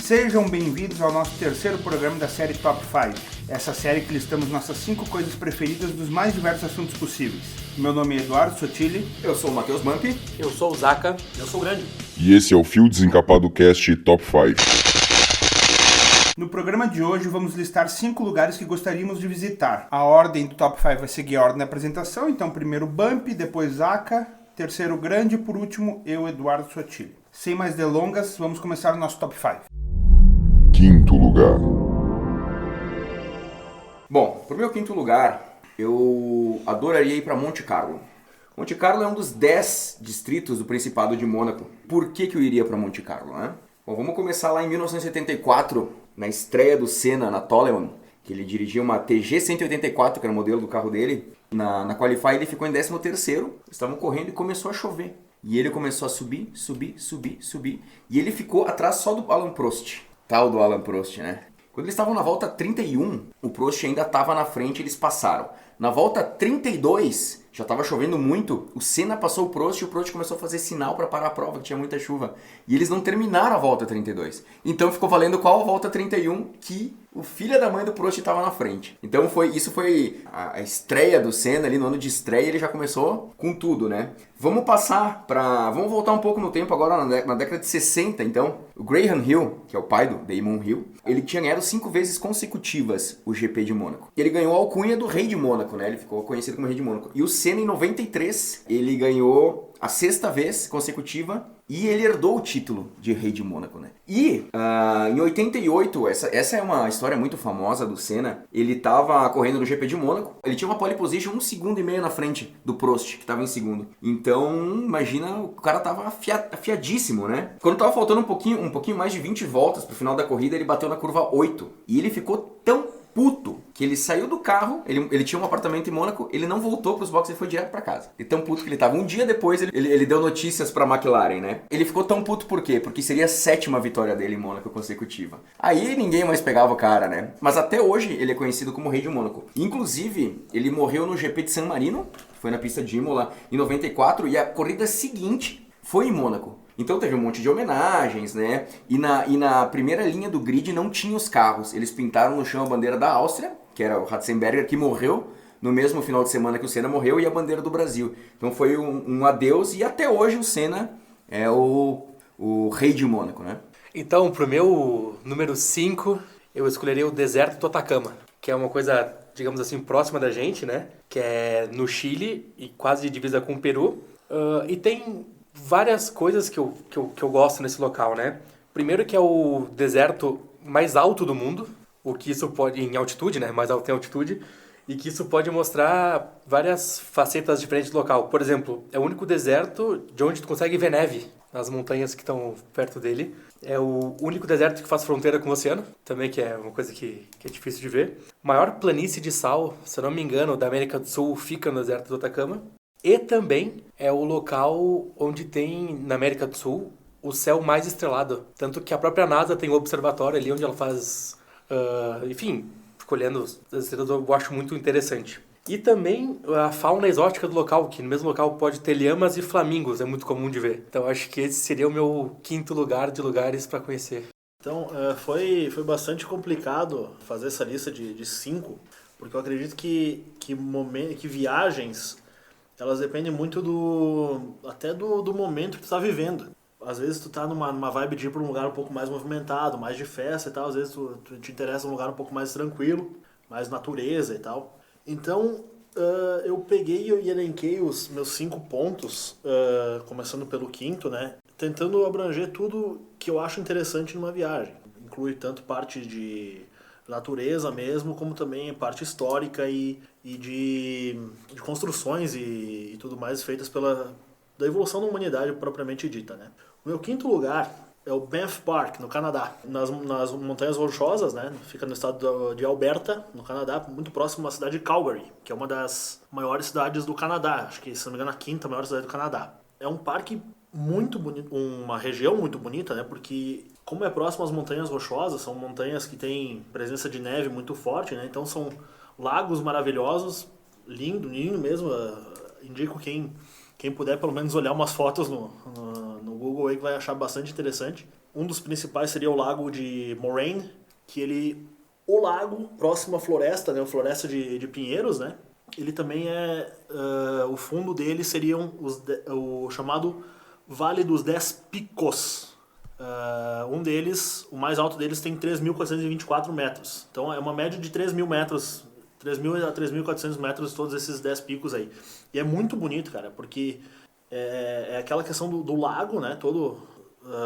Sejam bem-vindos ao nosso terceiro programa da série Top 5. Essa série que listamos nossas 5 coisas preferidas dos mais diversos assuntos possíveis. Meu nome é Eduardo Sotile. Eu sou o Matheus Mampi. Eu sou o Zaka. Eu sou o Grande. E esse é o Fio Desencapado Cast Top 5. No programa de hoje vamos listar 5 lugares que gostaríamos de visitar. A ordem do Top 5 vai seguir a ordem da apresentação, então primeiro Bump, depois Zaka, terceiro Grande e por último eu, Eduardo Sotile. Sem mais delongas, vamos começar o nosso Top 5. Quinto lugar. Bom, pro meu quinto lugar, eu adoraria ir para Monte Carlo. Monte Carlo é um dos 10 distritos do Principado de Mônaco. Por que eu iria para Monte Carlo, né? Bom, vamos começar lá em 1974, na estreia do Senna na Toleman, que ele dirigia uma TG 184, que era o modelo do carro dele. Na Qualify ele ficou em 13º, estavam correndo e começou a chover. E ele começou a subir, e ele ficou atrás só do Alain Prost, tal do Alain Prost, né? Quando eles estavam na volta 31, o Prost ainda estava na frente e eles passaram. Na volta 32, já estava chovendo muito, o Senna passou o Prost e o Prost começou a fazer sinal para parar a prova, que tinha muita chuva. E eles não terminaram a volta 32. Então ficou valendo qual a volta 31 que o filho da mãe do Prost estava na frente. Então isso foi a estreia do Senna ali, no ano de estreia ele já começou com tudo, né? Vamos voltar um pouco no tempo agora, na década de 60, então. O Graham Hill, que é o pai do Damon Hill, ele tinha ganhado 5 vezes consecutivas o GP de Mônaco. Ele ganhou a alcunha do Rei de Mônaco, né? Ele ficou conhecido como Rei de Mônaco. E o Senna, em 93, ele ganhou a 6ª vez consecutiva e ele herdou o título de Rei de Mônaco, né? E em 88, essa é uma história muito famosa do Senna. Ele estava correndo no GP de Mônaco, ele tinha uma pole position 1,5 segundos na frente do Prost, que estava em segundo. Então, imagina, o cara tava afiadíssimo, né? Quando tava faltando um pouquinho mais de 20 voltas pro final da corrida, ele bateu na curva 8. E ele ficou tão puto que ele saiu do carro, ele tinha um apartamento em Mônaco, ele não voltou pros boxes e foi direto pra casa. E tão puto que ele tava. Um dia depois ele deu notícias pra McLaren, né? Ele ficou tão puto por quê? Porque seria a 7ª vitória dele em Mônaco consecutiva. Aí ninguém mais pegava o cara, né? Mas até hoje ele é conhecido como Rei de Mônaco. Inclusive, ele morreu no GP de San Marino, que foi na pista de Imola, em 94, e a corrida seguinte foi em Mônaco. Então teve um monte de homenagens, né? E na primeira linha do grid não tinha os carros. Eles pintaram no chão a bandeira da Áustria, que era o Ratzenberger, que morreu no mesmo final de semana que o Senna morreu, e a bandeira do Brasil. Então foi um adeus, e até hoje o Senna é o Rei de Mônaco, né? Então, pro meu número 5, eu escolheria o deserto do Atacama, que é uma coisa, digamos assim, próxima da gente, né? Que é no Chile e quase divisa com o Peru. E tem várias coisas que eu gosto nesse local, né? Primeiro que é o deserto mais alto do mundo, o que isso pode, em altitude, né? Mais alto em altitude, e que isso pode mostrar várias facetas diferentes do local. Por exemplo, é o único deserto de onde tu consegue ver neve nas montanhas que estão perto dele. É o único deserto que faz fronteira com o oceano, também, que é uma coisa que é difícil de ver. Maior planície de sal, se eu não me engano, da América do Sul fica no deserto do Atacama. E também é o local onde tem, na América do Sul, o céu mais estrelado. Tanto que a própria NASA tem um observatório ali onde ela faz, escolhendo as estrelas, eu acho muito interessante. E também a fauna exótica do local, que no mesmo local pode ter lhamas e flamingos, é muito comum de ver. Então acho que esse seria o meu quinto lugar de lugares para conhecer. Então, foi bastante complicado fazer essa lista de 5, porque eu acredito que viagens, elas dependem muito do momento que tu tá vivendo. Às vezes tu tá numa vibe de ir pra um lugar um pouco mais movimentado, mais de festa e tal. Às vezes tu te interessa um lugar um pouco mais tranquilo, mais natureza e tal. Então, eu peguei e elenquei os meus 5 pontos, começando pelo quinto, né? Tentando abranger tudo que eu acho interessante numa viagem. Inclui tanto parte de natureza mesmo, como também parte histórica e de construções e tudo mais feitas da evolução da humanidade propriamente dita, né? O meu quinto lugar é o Banff Park, no Canadá, nas Montanhas Rochosas, né? Fica no estado de Alberta, no Canadá, muito próximo à cidade de Calgary, que é uma das maiores cidades do Canadá, acho que, se não me engano, a 5ª maior cidade do Canadá. É um parque muito bonito, uma região muito bonita, né? Porque como é próximo às Montanhas Rochosas, são montanhas que têm presença de neve muito forte, né? Então são lagos maravilhosos, lindo mesmo. Indico quem puder pelo menos olhar umas fotos no Google aí, que vai achar bastante interessante. Um dos principais seria o lago de Moraine, o lago próximo à floresta, né, a floresta de pinheiros, né? Ele também o fundo dele seria o chamado Vale dos 10 Picos. Um deles, o mais alto deles, tem 3.424 metros. Então é uma média de 3.000 metros, 3.000 a 3.400 metros todos esses 10 picos aí. E é muito bonito, cara, porque é aquela questão do lago, né?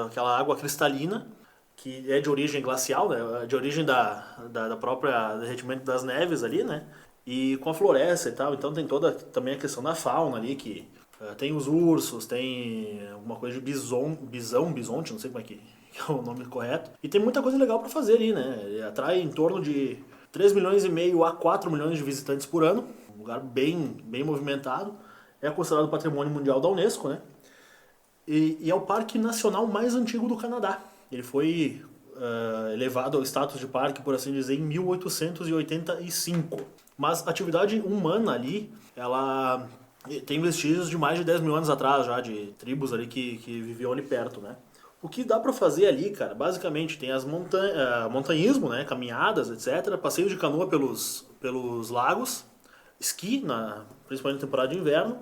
Aquela água cristalina, que é de origem glacial, né? De origem da própria derretimento das neves ali, né? E com a floresta e tal. Então tem toda também a questão da fauna ali, que tem os ursos, tem alguma coisa de bisonte, não sei como é que é o nome correto. E tem muita coisa legal para fazer ali, né? Ele atrai em torno de 3,5 milhões a 4 milhões de visitantes por ano. Um lugar bem movimentado. É considerado Patrimônio Mundial da Unesco, né? E é o parque nacional mais antigo do Canadá. Ele foi elevado ao status de parque, por assim dizer, em 1885. Mas a atividade humana ali, ela tem vestígios de mais de 10 mil anos atrás já, de tribos ali que viviam ali perto, né? O que dá pra fazer ali, cara, basicamente tem as montanhismo, né, caminhadas, etc, passeio de canoa pelos lagos, esqui, principalmente na temporada de inverno,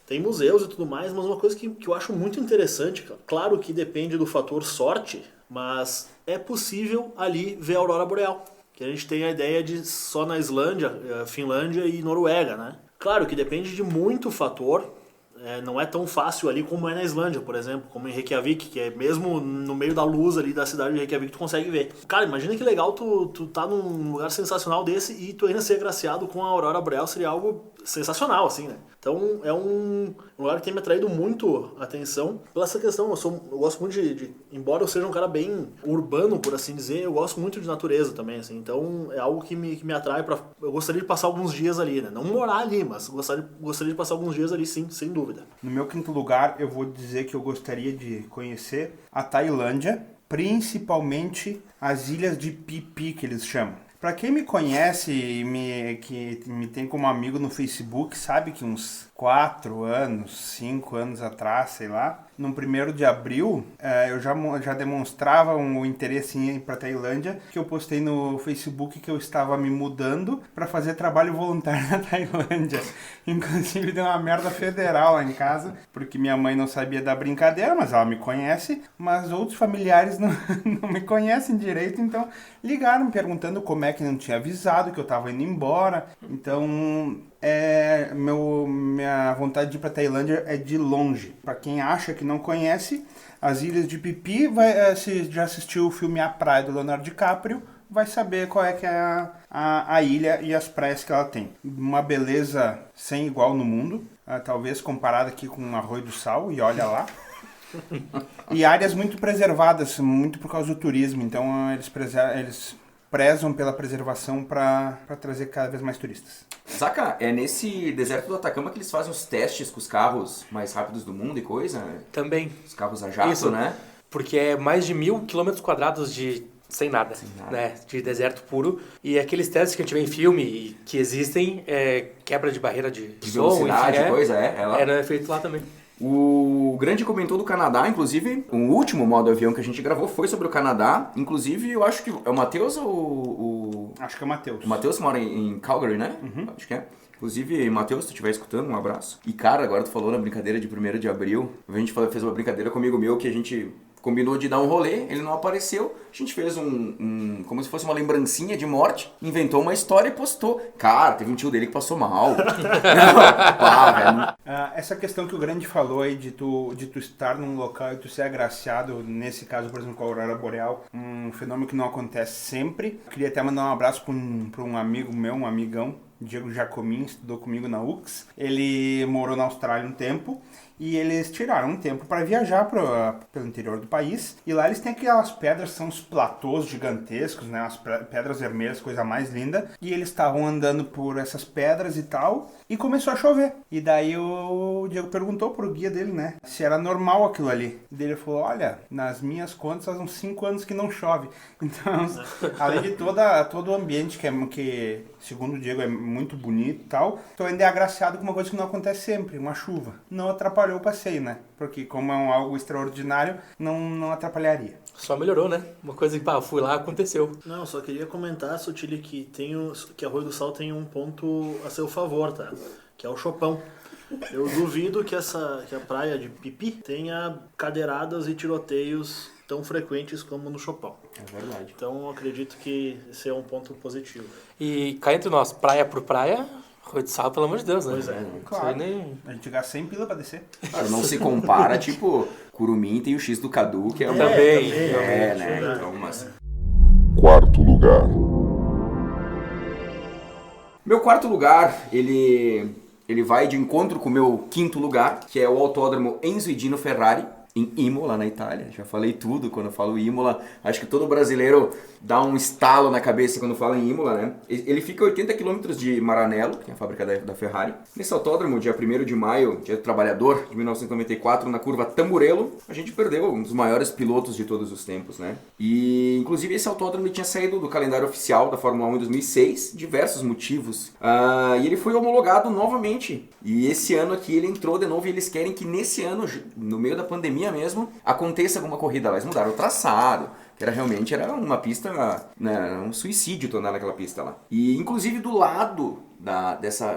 tem museus e tudo mais, mas uma coisa que eu acho muito interessante, claro que depende do fator sorte, mas é possível ali ver a aurora boreal, que a gente tem a ideia de só na Islândia, Finlândia e Noruega, né? Claro que depende de muito fator, não é tão fácil ali como é na Islândia, por exemplo, como em Reykjavik, que é mesmo no meio da luz ali da cidade de Reykjavik tu consegue ver. Cara, imagina que legal tu tá num lugar sensacional desse e tu ainda ser agraciado com a aurora boreal, seria algo sensacional, assim, né? Então é um lugar que tem me atraído muito a atenção pela essa questão. Eu gosto muito embora eu seja um cara bem urbano, por assim dizer, eu gosto muito de natureza também, assim. Então é algo que me atrai eu gostaria de passar alguns dias ali, né? Não morar ali, mas gostaria de passar alguns dias ali, sim, sem dúvida. No meu quinto lugar, eu vou dizer que eu gostaria de conhecer a Tailândia, principalmente as ilhas de Phi Phi, que eles chamam. Pra quem me conhece e que me tem como amigo no Facebook, sabe que uns 5 anos atrás, sei lá, no 1º de abril, eu já demonstrava um interesse em ir pra Tailândia, que eu postei no Facebook que eu estava me mudando para fazer trabalho voluntário na Tailândia. Inclusive deu uma merda federal lá em casa, porque minha mãe não sabia da brincadeira, mas ela me conhece, mas outros familiares não me conhecem direito, então ligaram perguntando como é que não tinha avisado, que eu estava indo embora. Então minha vontade de ir para Tailândia é de longe. Para quem acha que não conhece, as ilhas de Phi Phi, se já assistiu o filme A Praia do Leonardo DiCaprio, vai saber qual é que é a ilha e as praias que ela tem. Uma beleza sem igual no mundo, talvez comparada aqui com Arroio do Sal, e olha lá. E áreas muito preservadas, muito por causa do turismo, então eles prezam pela preservação para trazer cada vez mais turistas. Saca, é nesse deserto do Atacama que eles fazem os testes com os carros mais rápidos do mundo e coisa? Também. Os carros a jato, isso, né? Porque é mais de 1.000 km² sem nada, né? De deserto puro. E aqueles testes que a gente vê em filme e que existem, quebra de barreira de som, velocidade, enfim, coisa, é feito lá também. O grande comentou do Canadá, inclusive, o último modo avião que a gente gravou foi sobre o Canadá. Inclusive, eu acho que é o Matheus ou Acho que é o Matheus. O Matheus mora em Calgary, né? Uhum. Acho que é. Inclusive, Matheus, se tu estiver escutando, um abraço. E, cara, agora tu falou na brincadeira de 1º de abril. A gente fez uma brincadeira comigo meu que a gente combinou de dar um rolê, ele não apareceu. A gente fez como se fosse uma lembrancinha de morte, inventou uma história e postou. Cara, teve um tio dele que passou mal. Velho. Essa questão que o Grande falou aí de tu estar num local e tu ser agraciado, nesse caso, por exemplo, com a aurora boreal, um fenômeno que não acontece sempre. Queria até mandar um abraço para um amigo meu, um amigão, Diego Jacomin, estudou comigo na UX. Ele morou na Austrália um tempo e eles tiraram um tempo para viajar pelo interior do país. E lá eles têm aquelas pedras, são os platôs gigantescos, né? As pedras vermelhas, coisa mais linda. E eles estavam andando por essas pedras e tal, e começou a chover. E daí o Diego perguntou pro guia dele, né, se era normal aquilo ali. E daí ele falou, olha, nas minhas contas faz uns 5 anos que não chove. Então, além de todo o ambiente que, segundo o Diego, é muito bonito e tal, tu ainda é agraciado com uma coisa que não acontece sempre, uma chuva. Não atrapalhou atrapalhou o passeio, né? Porque como é algo extraordinário, não atrapalharia. Só melhorou, né? Uma coisa que, fui lá, aconteceu. Não, só queria comentar, Sotile, que Arroio do Sal tem um ponto a seu favor, tá? Que é o Chopão. Eu duvido que a praia de Pipi tenha cadeiradas e tiroteios tão frequentes como no Chopão. É verdade. Então, eu acredito que esse é um ponto positivo. E cá entre nós, praia por praia, Arroio do Sal, pelo amor de Deus, né? Pois é. Claro. Nem... A gente gasta 100 pila pra descer. Claro, não se compara, tipo, Curumim tem o X do Cadu, que é uma... Também. né? Verdade. Então, mas... Quarto lugar. Meu quarto lugar, ele vai de encontro com o meu quinto lugar, que é o Autódromo Enzo e Dino Ferrari, em Imola, na Itália. Já falei tudo quando eu falo Imola. Acho que todo brasileiro dá um estalo na cabeça quando fala em Imola, né? Ele fica a 80 km de Maranello, que é a fábrica da Ferrari. Nesse autódromo, dia 1º de maio, dia do trabalhador, de 1994, na curva Tamburello, a gente perdeu um dos maiores pilotos de todos os tempos, né? E, inclusive, esse autódromo tinha saído do calendário oficial da Fórmula 1 em 2006, diversos motivos. E ele foi homologado novamente. E esse ano aqui ele entrou de novo e eles querem que nesse ano, no meio da pandemia mesmo, aconteça alguma corrida lá. Eles mudaram o traçado, que realmente era uma pista, né, um suicídio tu andar naquela pista lá. E inclusive do lado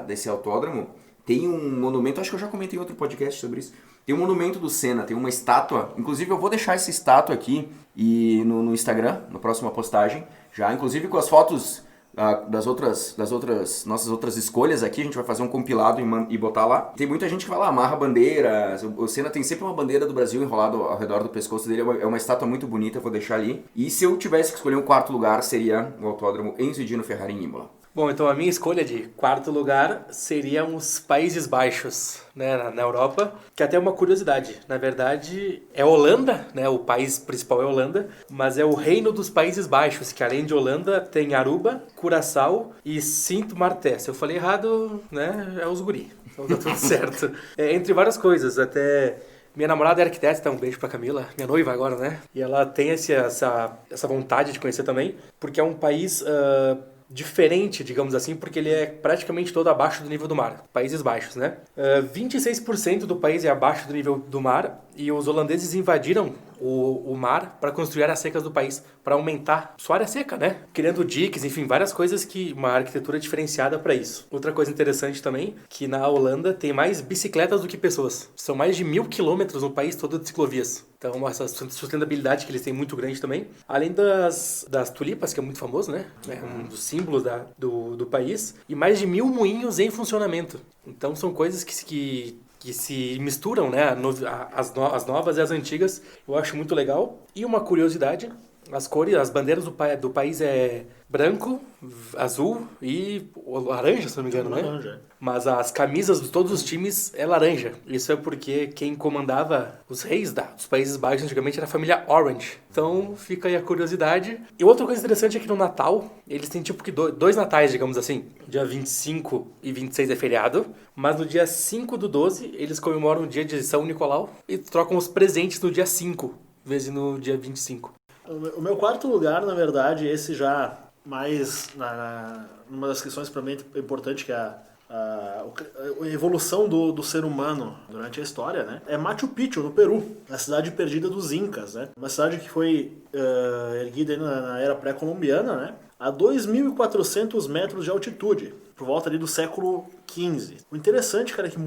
desse autódromo tem um monumento, acho que eu já comentei em outro podcast sobre isso, tem um monumento do Senna, tem uma estátua, inclusive eu vou deixar essa estátua aqui e no Instagram, na próxima postagem, já inclusive com as fotos das nossas outras escolhas aqui, a gente vai fazer um compilado e botar lá. Tem muita gente que vai lá, amarra bandeiras, o Senna tem sempre uma bandeira do Brasil enrolada ao redor do pescoço dele, é uma estátua muito bonita, eu vou deixar ali. E se eu tivesse que escolher um quarto lugar, seria o Autódromo Enzo e Dino Ferrari em Imola. Bom, então a minha escolha de quarto lugar seriam os Países Baixos, né, na Europa, que até é uma curiosidade. Na verdade, é Holanda, né, o país principal é Holanda, mas é o Reino dos Países Baixos, que além de Holanda tem Aruba, Curaçao e Sint Maarten. Se eu falei errado, né, é os guri. Então tá tudo certo. Entre várias coisas, até... Minha namorada é arquiteta, então um beijo pra Camila, minha noiva agora, né? E ela tem essa vontade de conhecer também, porque é um país... diferente, digamos assim, porque ele é praticamente todo abaixo do nível do mar. Países Baixos, né? 26% do país é abaixo do nível do mar e os holandeses invadiram o mar para construir áreas secas do país, para aumentar sua área seca, né? Criando diques, enfim, várias coisas que uma arquitetura diferenciada para isso. Outra coisa interessante também, que na Holanda tem mais bicicletas do que pessoas. São mais de 1.000 quilômetros no país todo de ciclovias. Então, essa sustentabilidade que eles têm muito grande também. Além das tulipas, que é muito famoso, né? É um dos símbolos do país. E mais de 1.000 moinhos em funcionamento. Então, são coisas que se misturam, né? As novas e as antigas. Eu acho muito legal. E uma curiosidade, as bandeiras do país é branco, azul e laranja, se não me engano, né? Laranja. Mas as camisas de todos os times é laranja. Isso é porque quem comandava os reis dos Países Baixos antigamente era a família Orange. Então fica aí a curiosidade. E outra coisa interessante é que no Natal, eles têm tipo que dois natais, digamos assim. Dia 25 e 26 é feriado, mas no dia 5/12 eles comemoram o dia de São Nicolau e trocam os presentes no dia 5, em vez de no dia 25. O meu quarto lugar, na verdade, esse já mais numa das questões para mim importante, que é a evolução do ser humano durante a história, né? É Machu Picchu, no Peru, a cidade perdida dos Incas, né? Uma cidade que foi erguida na era pré-colombiana, né? A 2.400 metros de altitude, por volta ali do século XV. O interessante, cara, é que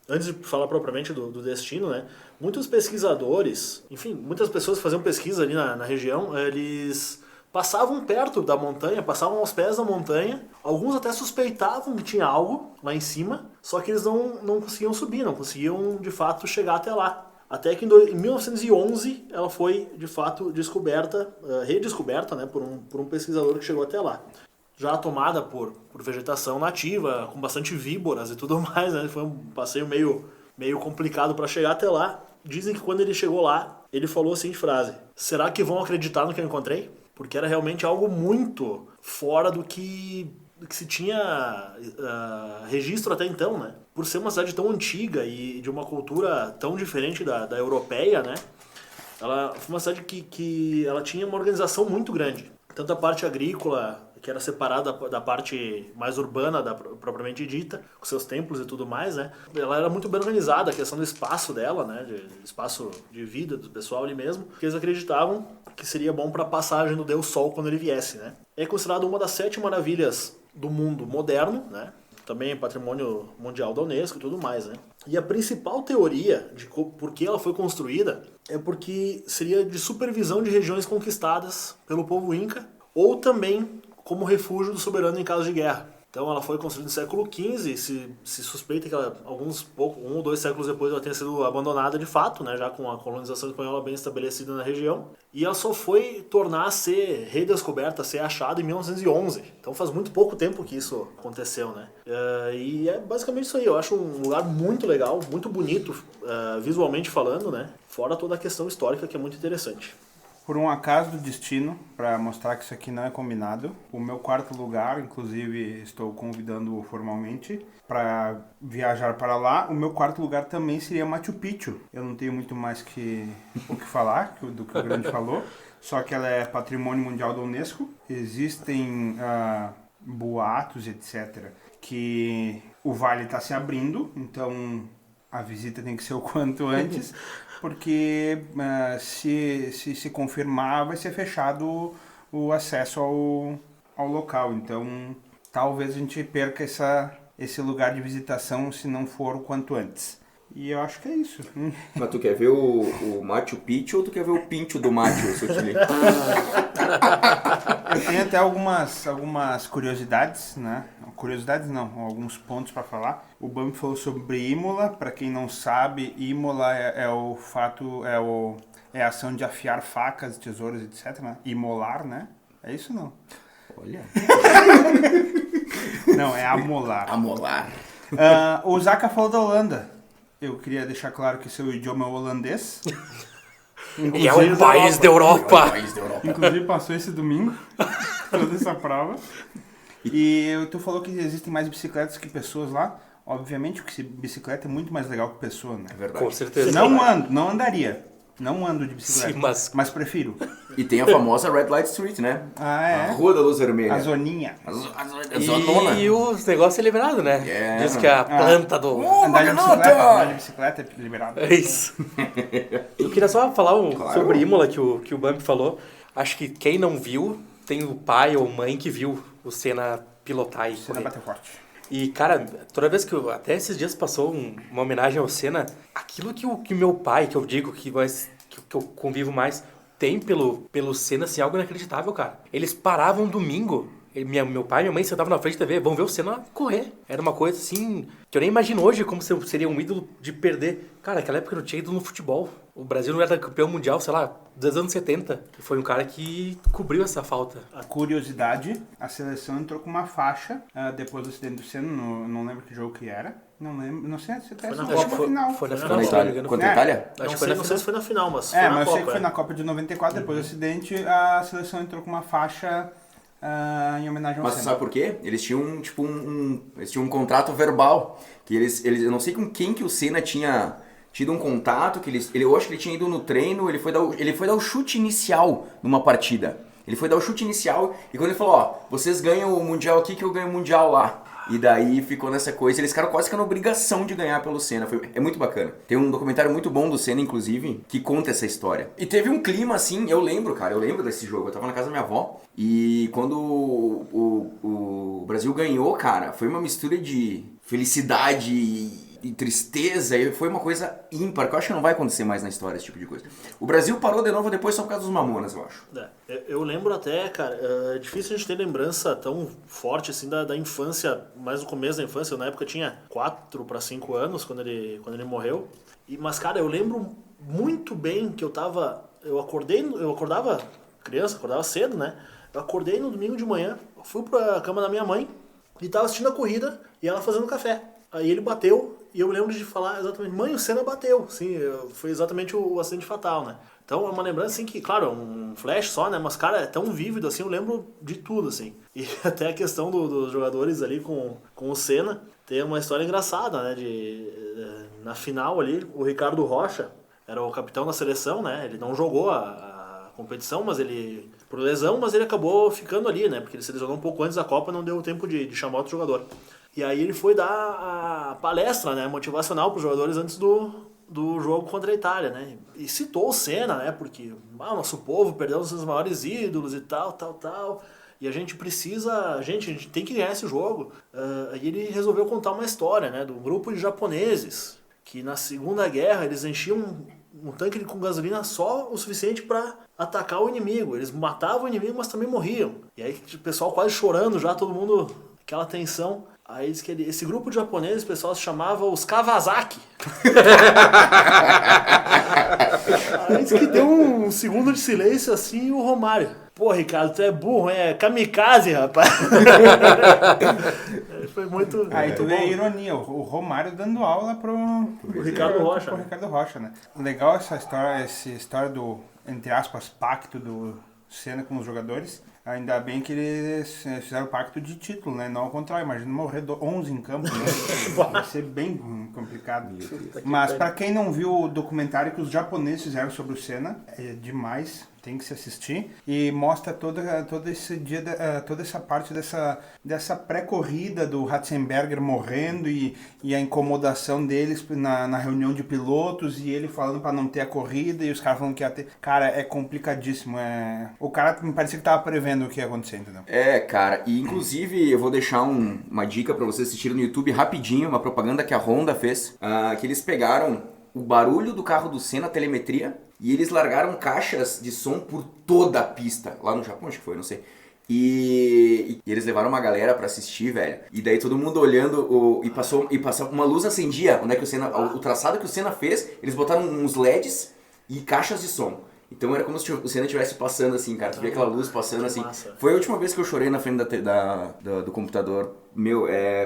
antes de falar propriamente do destino, né? Muitos pesquisadores, enfim, muitas pessoas que faziam pesquisa ali na região, eles passavam perto da montanha, passavam aos pés da montanha, alguns até suspeitavam que tinha algo lá em cima, só que eles não conseguiam subir, não conseguiam de fato chegar até lá. Até que em 1911 ela foi de fato redescoberta, né, por um pesquisador que chegou até lá. Já tomada por vegetação nativa, com bastante víboras e tudo mais, né? Foi um passeio meio complicado para chegar até lá. Dizem que quando ele chegou lá, ele falou a seguinte frase: será que vão acreditar no que eu encontrei? Porque era realmente algo muito fora do que se tinha registro até então, né? Por ser uma cidade tão antiga e de uma cultura tão diferente da europeia, né? Ela foi uma cidade que ela tinha uma organização muito grande. Tanto a parte agrícola que era separada da parte mais urbana, propriamente dita, com seus templos e tudo mais, né? Ela era muito bem organizada, a questão do espaço dela, né? Espaço de vida do pessoal ali mesmo, que eles acreditavam que seria bom para a passagem do Deus Sol quando ele viesse, né? É considerado uma das 7 maravilhas do mundo moderno, né? Também patrimônio mundial da Unesco e tudo mais, né? E a principal teoria de por que ela foi construída é porque seria de supervisão de regiões conquistadas pelo povo Inca, ou também como refúgio do soberano em caso de guerra. Então ela foi construída no século XV, se suspeita que ela, 1 ou 2 séculos depois ela tenha sido abandonada de fato, né, já com a colonização espanhola bem estabelecida na região. E ela só foi tornar a ser redescoberta, a ser achada em 1911. Então faz muito pouco tempo que isso aconteceu, né? E é basicamente isso aí. Eu acho um lugar muito legal, muito bonito, visualmente falando, né? Fora toda a questão histórica que é muito interessante. Por um acaso do destino, para mostrar que isso aqui não é combinado, o meu quarto lugar, inclusive estou convidando formalmente para viajar para lá, o meu quarto lugar também seria Machu Picchu. Eu não tenho muito mais o que falar do que o Grande falou, só que ela é Patrimônio Mundial da Unesco. Existem boatos, etc., que o vale está se abrindo, então a visita tem que ser o quanto antes, porque se confirmar, vai ser fechado o acesso ao local. Então, talvez a gente perca esse lugar de visitação se não for o quanto antes. E eu acho que é isso. Mas tu quer ver o Machu Picchu ou tu quer ver o pincho do Machu, Sotile? Eu tenho até algumas curiosidades, né? Curiosidades não, alguns pontos para falar. O Bambi falou sobre Imola. Para quem não sabe, Imola é a ação de afiar facas, tesouros, etc. Né? Imolar, né? É isso não? Olha. Não, é amolar. Amolar. O Zaka falou da Holanda. Eu queria deixar claro que seu idioma é holandês. E é o país da Europa. Inclusive passou esse domingo, toda essa prova. E tu falou que existem mais bicicletas que pessoas lá. Obviamente que bicicleta é muito mais legal que pessoa, né? É verdade. Com certeza. Não andaria. Não ando de bicicleta, Sim, mas prefiro. E tem a famosa Red Light Street, né? Ah, é? A Rua da Luz Vermelha. A zoninha. A zonona. E os negócios é liberado, né? Yeah. Diz que a planta do... Andar de bicicleta é liberado. É isso. Eu queria só falar Claro. sobre Imola que o Bambi falou. Acho que quem não viu, tem o pai ou mãe que viu o Senna pilotar e Você correr. bateu forte. E, cara, toda vez que até esses dias passou uma homenagem ao Senna, aquilo que meu pai, que eu digo que eu convivo mais, tem pelo Senna, assim, algo inacreditável, cara. Eles paravam domingo, meu pai e minha mãe sentavam na frente da TV, vão ver o Senna correr. Era uma coisa, assim, que eu nem imagino hoje como seria um ídolo de perder. Cara, naquela época eu não tinha ídolo no futebol. O Brasil não era campeão mundial, sei lá, dos anos 70. E foi um cara que cobriu essa falta. A curiosidade, a seleção entrou com uma faixa depois do acidente do Senna, não lembro que jogo que era. Não lembro, não sei se até Foi na foi na final. Foi na Foi final, na se não me Itália. engano. Contra a É. Itália? Acho que foi na Não sei final. se foi na final, mas foi na Mas eu Copa. sei que foi na Copa de 94, depois do acidente, a seleção entrou com uma faixa em homenagem ao Mas você Senna. sabe por quê? Eles tinham, tipo, eles tinham um contrato verbal. Que eu não sei com quem que o Senna tinha tido um contato, que eu acho que ele tinha ido no treino, ele foi dar o chute inicial numa partida. Ele foi dar o chute inicial e quando ele falou, ó, vocês ganham o Mundial aqui que eu ganho o Mundial lá. E daí ficou nessa coisa, eles ficaram quase que na obrigação de ganhar pelo Senna. É muito bacana. Tem um documentário muito bom do Senna, inclusive, que conta essa história. E teve um clima assim, eu lembro desse jogo. Eu tava na casa da minha avó e quando o Brasil ganhou, cara, foi uma mistura de felicidade e tristeza, e foi uma coisa ímpar, que eu acho que não vai acontecer mais na história, esse tipo de coisa. O Brasil parou de novo depois só por causa dos Mamonas, eu acho. Eu lembro até, cara, é difícil a gente ter lembrança tão forte assim da infância, mais no começo da infância. Eu, na época tinha 4 para 5 anos quando ele morreu. Mas, cara, eu lembro muito bem que eu acordava criança, acordava cedo, né? Eu acordei no domingo de manhã, fui pra cama da minha mãe e tava assistindo a corrida e ela fazendo café. Aí ele bateu e eu lembro de falar exatamente, mãe, o Senna bateu. Sim, foi exatamente o acidente fatal, né? Então é uma lembrança assim que, claro, é um flash só, né? Mas, cara, é tão vívido assim, eu lembro de tudo, assim. E até a questão dos jogadores ali com o Senna, tem uma história engraçada, né? Na final ali, o Ricardo Rocha era o capitão da seleção, né? Ele não jogou a competição, mas ele por lesão, mas ele acabou ficando ali, né? Porque ele se lesionou um pouco antes da Copa, não deu tempo de chamar outro jogador. E aí ele foi dar a palestra, né, motivacional para os jogadores antes do jogo contra a Itália, né? E citou o Senna, né? Porque nosso povo perdeu os seus maiores ídolos e tal. E a gente precisa... A gente tem que ganhar esse jogo. Aí ele resolveu contar uma história, né? Do grupo de japoneses que na Segunda Guerra eles enchiam um tanque com gasolina só o suficiente para atacar o inimigo. Eles matavam o inimigo, mas também morriam. E aí o pessoal quase chorando já, todo mundo... Aquela tensão... Aí diz que esse grupo de japoneses, o pessoal se chamava os Kawasaki. Aí diz que deu um segundo de silêncio assim e o Romário. Pô, Ricardo, tu é burro, é kamikaze, rapaz. Foi muito... Aí tu muito vê a bom. ironia, o Romário dando aula pro Ricardo Rocha, pro né? Ricardo Rocha, né? Legal essa história do, entre aspas, pacto do Senna com os jogadores. Ainda bem que eles fizeram pacto de título, né? Não ao contrário, imagina morrer 11 em campo, né? Vai ser bem complicado. Mas para quem não viu o documentário que os japoneses fizeram sobre o Senna, é demais, tem que se assistir. E mostra todo esse dia, toda essa parte dessa pré-corrida do Ratzenberger morrendo e a incomodação deles na reunião de pilotos e ele falando para não ter a corrida e os caras falando que ia ter. Cara, é complicadíssimo. O cara me parecia que tava prevendo o que ia acontecer, entendeu? Cara, e inclusive eu vou deixar uma dica pra vocês assistirem no YouTube rapidinho, uma propaganda que a Honda fez, que eles pegaram o barulho do carro do Senna, a telemetria, e eles largaram caixas de som por toda a pista, lá no Japão, acho que foi, não sei. E eles levaram uma galera pra assistir, velho. E daí todo mundo olhando e passou uma luz acendia, onde é que o traçado que o Senna fez, eles botaram uns LEDs e caixas de som. Então era como se o Senna estivesse passando assim, cara. Tu via aquela luz passando assim. Massa. Foi a última vez que eu chorei na frente do computador.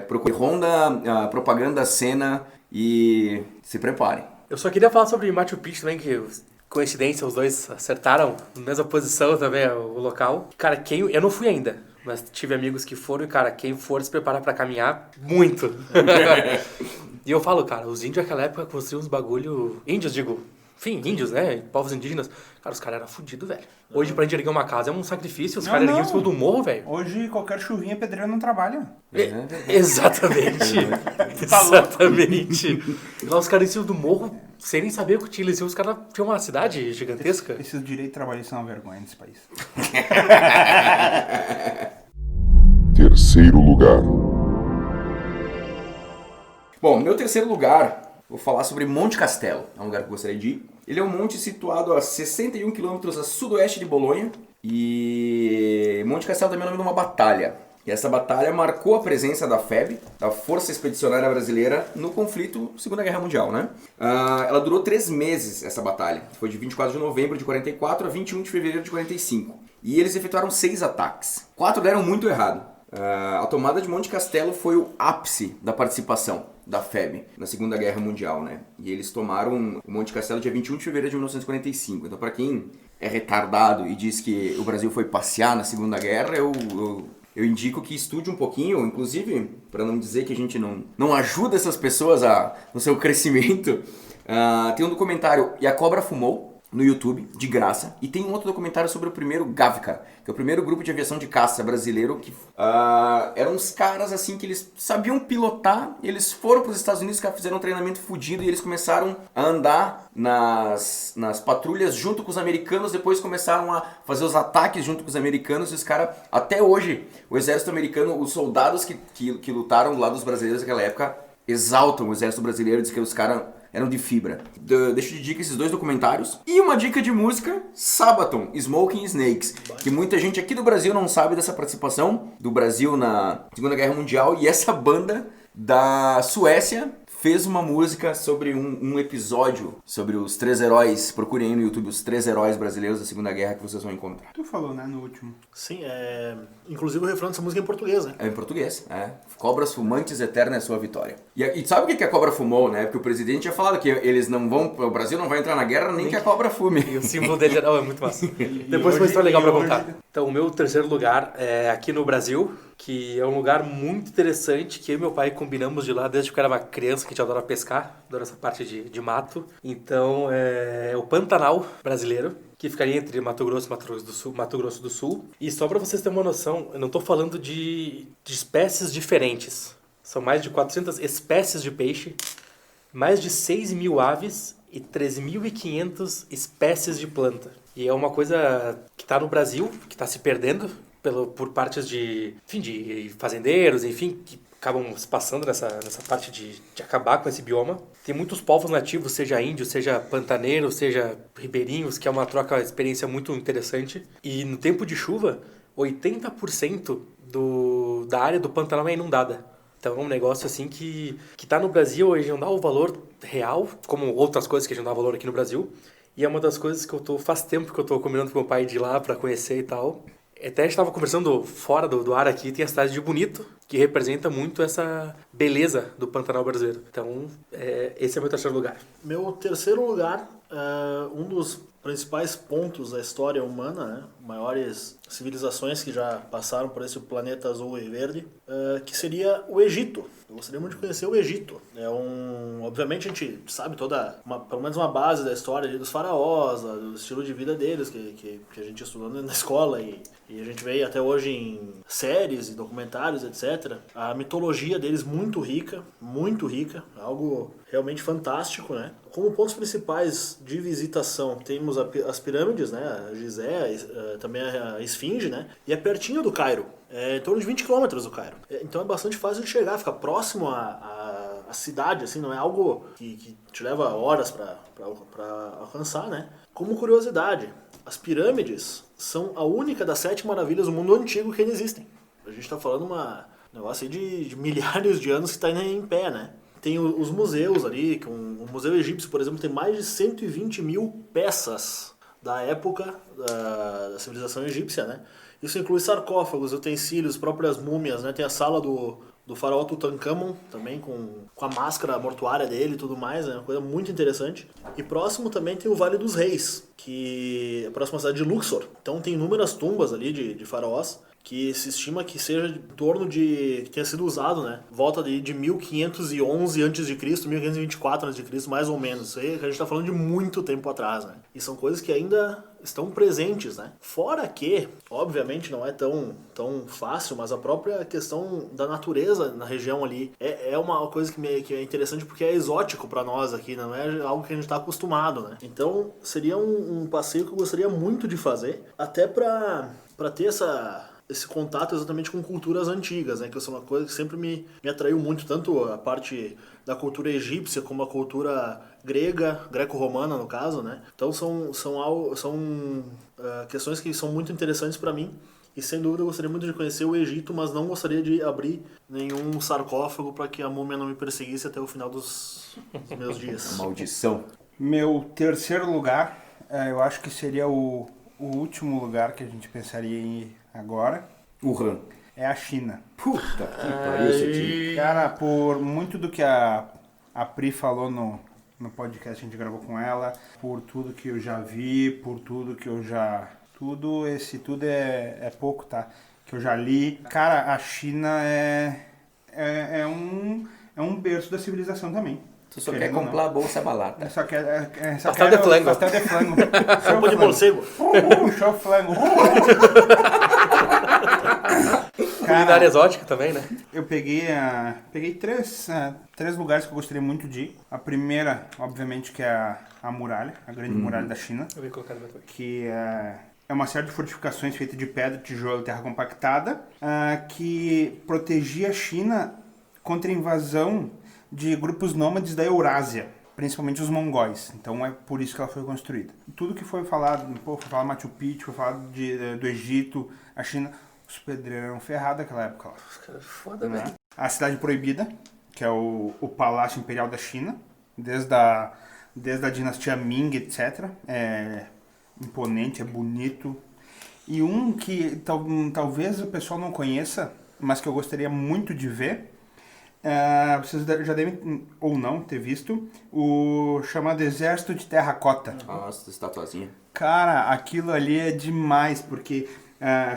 Procure Honda, propaganda, Senna e se preparem. Eu só queria falar sobre Machu Picchu também, que coincidência, os dois acertaram na mesma posição também, o local. Cara, eu não fui ainda, mas tive amigos que foram e, cara, quem for se preparar pra caminhar, muito. E eu falo, cara, os índios naquela época construíam uns bagulho... Índios, digo... Enfim, índios, né? Povos indígenas. Cara, os caras eram fodidos, velho. Hoje, pra gente erguer uma casa é um sacrifício. Os caras erguiam em cima do morro, velho. Hoje, qualquer chuvinha pedreiro não trabalha. Exatamente. Exatamente. Lá os caras em cima do morro, sem nem saber o que tinha. Os caras tinham uma cidade gigantesca. Esses direitos trabalhistas são uma vergonha nesse país. Terceiro lugar. Bom, meu terceiro lugar, vou falar sobre Monte Castelo. É um lugar que eu gostaria de ir. Ele é um monte situado a 61 km a sudoeste de Bolonha. E Monte Castelo também é o nome de uma batalha. E essa batalha marcou a presença da FEB, da Força Expedicionária Brasileira, no conflito Segunda Guerra Mundial, né? Ela durou 3 meses, essa batalha. Foi de 24 de novembro de 44 a 21 de fevereiro de 45. E eles efetuaram 6 ataques. 4 deram muito errado. A tomada de Monte Castelo foi o ápice da participação da FEB na Segunda Guerra Mundial, né? E eles tomaram o Monte Castelo dia 21 de fevereiro de 1945. Então, para quem é retardado e diz que o Brasil foi passear na Segunda Guerra, eu indico que estude um pouquinho, inclusive, para não dizer que a gente não ajuda essas pessoas no seu crescimento. Tem um documentário E a Cobra Fumou, no YouTube, de graça. E tem um outro documentário sobre o primeiro Gavka, que é o primeiro grupo de aviação de caça brasileiro, que eram uns caras assim que eles sabiam pilotar, eles foram para os Estados Unidos, que fizeram um treinamento fudido e eles começaram a andar nas patrulhas junto com os americanos, depois começaram a fazer os ataques junto com os americanos e os caras, até hoje, o exército americano, os soldados que lutaram do lado dos brasileiros naquela época, exaltam o exército brasileiro, diz que os caras eram de fibra. Deixo de dica esses 2 documentários. E uma dica de música, Sabaton, Smoking Snakes. Que muita gente aqui do Brasil não sabe dessa participação do Brasil na Segunda Guerra Mundial. E essa banda da Suécia fez uma música sobre um episódio sobre os 3 heróis. Procurem aí no YouTube os 3 heróis brasileiros da Segunda Guerra que vocês vão encontrar. Tu falou, né, no último. Sim, inclusive o refrão dessa música é em português, né? É em português, Cobras fumantes, eterna é sua vitória. E sabe o que a cobra fumou, né? Porque o presidente tinha falado que eles não vão, o Brasil não vai entrar na guerra nem que a cobra fume. E o símbolo dele é muito massa. Depois foi uma história legal pra contar. Então, o meu terceiro lugar é aqui no Brasil, que é um lugar muito interessante, que eu e meu pai combinamos de ir lá desde que eu era uma criança, que a gente adora pescar, adora essa parte de mato. Então, é o Pantanal brasileiro, que ficaria entre Mato Grosso e Mato Grosso do Sul. E só para vocês terem uma noção, eu não estou falando de espécies diferentes. São mais de 400 espécies de peixe, mais de 6.000 aves e 3.500 espécies de planta. E é uma coisa que está no Brasil, que está se perdendo por partes de fazendeiros, enfim, que acabam se passando nessa parte de acabar com esse bioma. Tem muitos povos nativos, seja índios, seja pantaneiros, seja ribeirinhos, que é uma experiência muito interessante. E no tempo de chuva, 80% da área do Pantanal é inundada. Então é um negócio assim que tá no Brasil, a gente não dá o valor real, como outras coisas que a gente não dá valor aqui no Brasil. E é uma das coisas que faz tempo que eu tô combinando com meu pai de ir lá pra conhecer e tal. Até a gente tava conversando fora do ar aqui, tem a cidade de Bonito, que representa muito essa beleza do Pantanal brasileiro. Então, esse é o meu terceiro lugar. Meu terceiro lugar, um dos principais pontos da história humana, né? Maiores civilizações que já passaram por esse planeta azul e verde, que seria o Egito. Eu gostaria muito de conhecer o Egito. Obviamente a gente sabe pelo menos uma base da história ali dos faraós, do estilo de vida deles, que a gente estudou na escola e a gente vê até hoje em séries e documentários, etc. A mitologia deles muito rica, algo realmente fantástico, né? Como pontos principais de visitação, temos as pirâmides, né? A Gizé, também a Esfinge, né? E é pertinho do Cairo. É em torno de 20 quilômetros do Cairo. Então é bastante fácil de chegar, fica próximo à cidade, assim, não é algo que te leva horas para alcançar, né? Como curiosidade, as pirâmides são a única das 7 maravilhas do mundo antigo que ainda existem. A gente está falando um negócio aí de milhares de anos que está ainda em pé, né? Tem os museus ali, o Museu Egípcio, por exemplo, tem mais de 120.000 peças da época da civilização egípcia, né? Isso inclui sarcófagos, utensílios, próprias múmias, né? Tem a sala do faraó Tutankhamon, também com a máscara mortuária dele e tudo mais, né? Uma coisa muito interessante. E próximo também tem o Vale dos Reis, que é a próxima cidade de Luxor. Então tem inúmeras tumbas ali de faraós, que se estima que seja em torno que tenha sido usado, né? Volta de 1511 a.C., 1524 a.C., mais ou menos. Isso aí a gente está falando de muito tempo atrás, né? E são coisas que ainda estão presentes, né? Fora que, obviamente, não é tão fácil, mas a própria questão da natureza na região ali é uma coisa que é interessante porque é exótico para nós aqui, não é algo que a gente está acostumado, né? Então, seria um passeio que eu gostaria muito de fazer, até para ter esse contato exatamente com culturas antigas, né? Que é uma coisa que sempre me atraiu muito, tanto a parte da cultura egípcia como a cultura grega, greco-romana no caso, né? Então são questões que são muito interessantes para mim e sem dúvida eu gostaria muito de conhecer o Egito, mas não gostaria de abrir nenhum sarcófago para que a múmia não me perseguisse até o final dos meus dias. Maldição. Meu terceiro lugar, eu acho que seria o último lugar que a gente pensaria em ir agora. Wuhan. É a China. Puta que pariu, Cetinho. Cara, por muito do que a Pri falou no podcast que a gente gravou com ela, por tudo que eu já vi, por tudo que eu já... Tudo é pouco, tá? Que eu já li. Cara, a China é um berço da civilização também. Tu só quer comprar a bolsa balada. Só quer... Pastel de flango. Pastel de flango. Sopa de morcego. Show flango. Culinária exótica também, né? Eu peguei três lugares que eu gostaria muito de ir. A primeira, obviamente, que é a muralha, a grande muralha da China. Eu vou colocar no meu aqui. Que é uma série de fortificações feitas de pedra, tijolo e terra compactada, que protegia a China contra a invasão de grupos nômades da Eurásia, principalmente os mongóis. Então é por isso que ela foi construída. Tudo que foi falado, foi falar Machu Picchu, foi falar do Egito, a China, os pedreiros eram ferrados naquela época lá. Os caras foda, velho. A Cidade Proibida, que é o Palácio Imperial da China, desde a dinastia Ming, etc. É imponente, é bonito. E um que talvez o pessoal não conheça, mas que eu gostaria muito de ver, vocês já devem, ou não, ter visto, o chamado Exército de Terracota. Nossa, estatuazinha. Cara, aquilo ali é demais, porque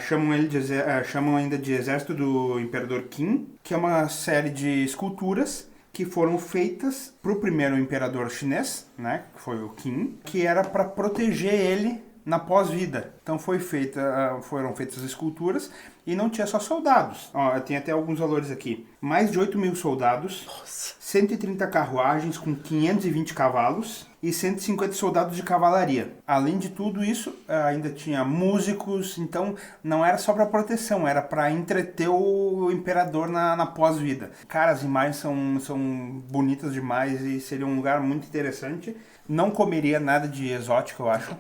chamam ainda de Exército do Imperador Qin, que é uma série de esculturas que foram feitas para o primeiro imperador chinês, né, que foi o Qin, que era para proteger ele na pós-vida. Então foram feitas esculturas e não tinha só soldados. Ó, tem até alguns valores aqui. Mais de 8 mil soldados, Nossa. 130 carruagens com 520 cavalos e 150 soldados de cavalaria. Além de tudo isso, ainda tinha músicos, então não era só para proteção, era para entreter o imperador na pós-vida. Cara, as imagens são bonitas demais e seria um lugar muito interessante. Não comeria nada de exótico, eu acho.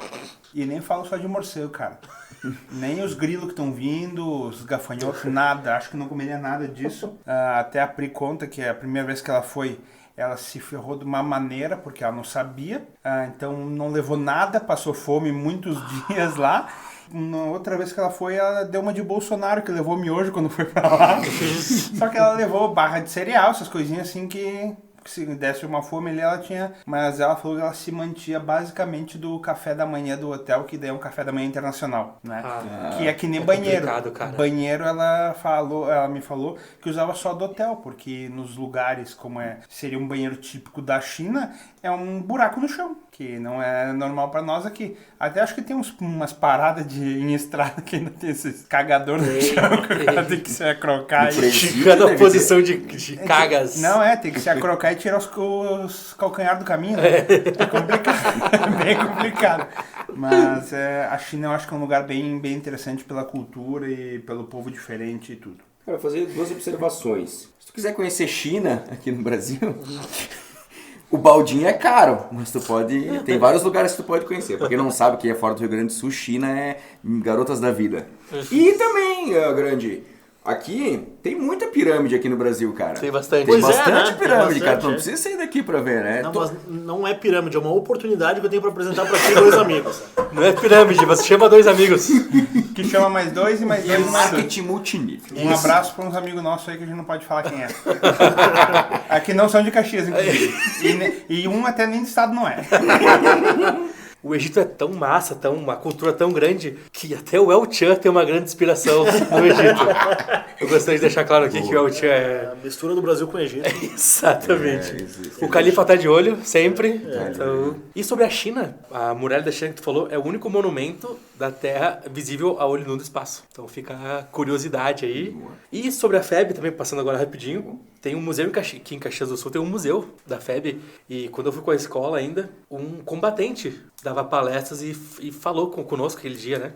E nem falo só de morcego, cara. Nem os grilos que estão vindo, os gafanhotos, nada. Acho que não comeria nada disso. Até a Pri conta que a primeira vez que ela foi, ela se ferrou de uma maneira, porque ela não sabia. Então não levou nada, passou fome muitos dias lá. Outra vez que ela foi, ela deu uma de Bolsonaro, que levou miojo quando foi pra lá. Só que ela levou barra de cereal, essas coisinhas assim que se desse uma fome ali, ela tinha... Mas ela falou que ela se mantia basicamente do café da manhã do hotel, que daí é um café da manhã internacional, né? Que é que nem banheiro. Cara. Banheiro, ela me falou que usava só do hotel, porque nos lugares como seria um banheiro típico da China, é um buraco no chão, que não é normal pra nós aqui. Até acho que tem umas paradas em estrada que ainda tem esses cagador no chão, que o cara tem que se acrocar e... Cada posição de cagas. Não, tem que se acrocar e tirar os calcanhares do caminho, né? É complicado, é bem complicado. Mas a China eu acho que é um lugar bem, bem interessante pela cultura e pelo povo diferente e tudo. Cara, vou fazer 2 observações. Se tu quiser conhecer China aqui no Brasil, o baldinho é caro, mas tu pode... Tem vários lugares que tu pode conhecer. Pra quem não sabe, quem é fora do Rio Grande do Sul, China é garotas da vida. E também, Grande... Aqui tem muita pirâmide aqui no Brasil, cara. Tem bastante. Tem Pois é, bastante né? pirâmide, Tem cara. bastante, Tu não precisa sair daqui pra ver, né? Não, mas não é pirâmide, é uma oportunidade que eu tenho pra apresentar pra ti 2 amigos. Não é pirâmide, você chama 2 amigos. Que chama mais 2 e mais 2 É e mais 2. marketing multinível. Um abraço para uns amigos nossos aí que a gente não pode falar quem é. Aqui não são de Caxias, inclusive. E um até nem de estado não é. O Egito é tão massa, uma cultura tão grande, que até o El Chan tem uma grande inspiração no Egito. Eu gostaria de deixar claro aqui que o El Chan é... A mistura do Brasil com o Egito. Exatamente. Isso. O califa tá de olho, sempre. Então... E sobre a China, a muralha da China que tu falou é o único monumento da Terra visível a olho nu do espaço. Então fica a curiosidade aí. E sobre a FEB, também passando agora rapidinho, tem um museu aqui em Caxias do Sul, tem um museu da FEB. E quando eu fui com a escola ainda, um combatente dava palestras e falou conosco aquele dia, né?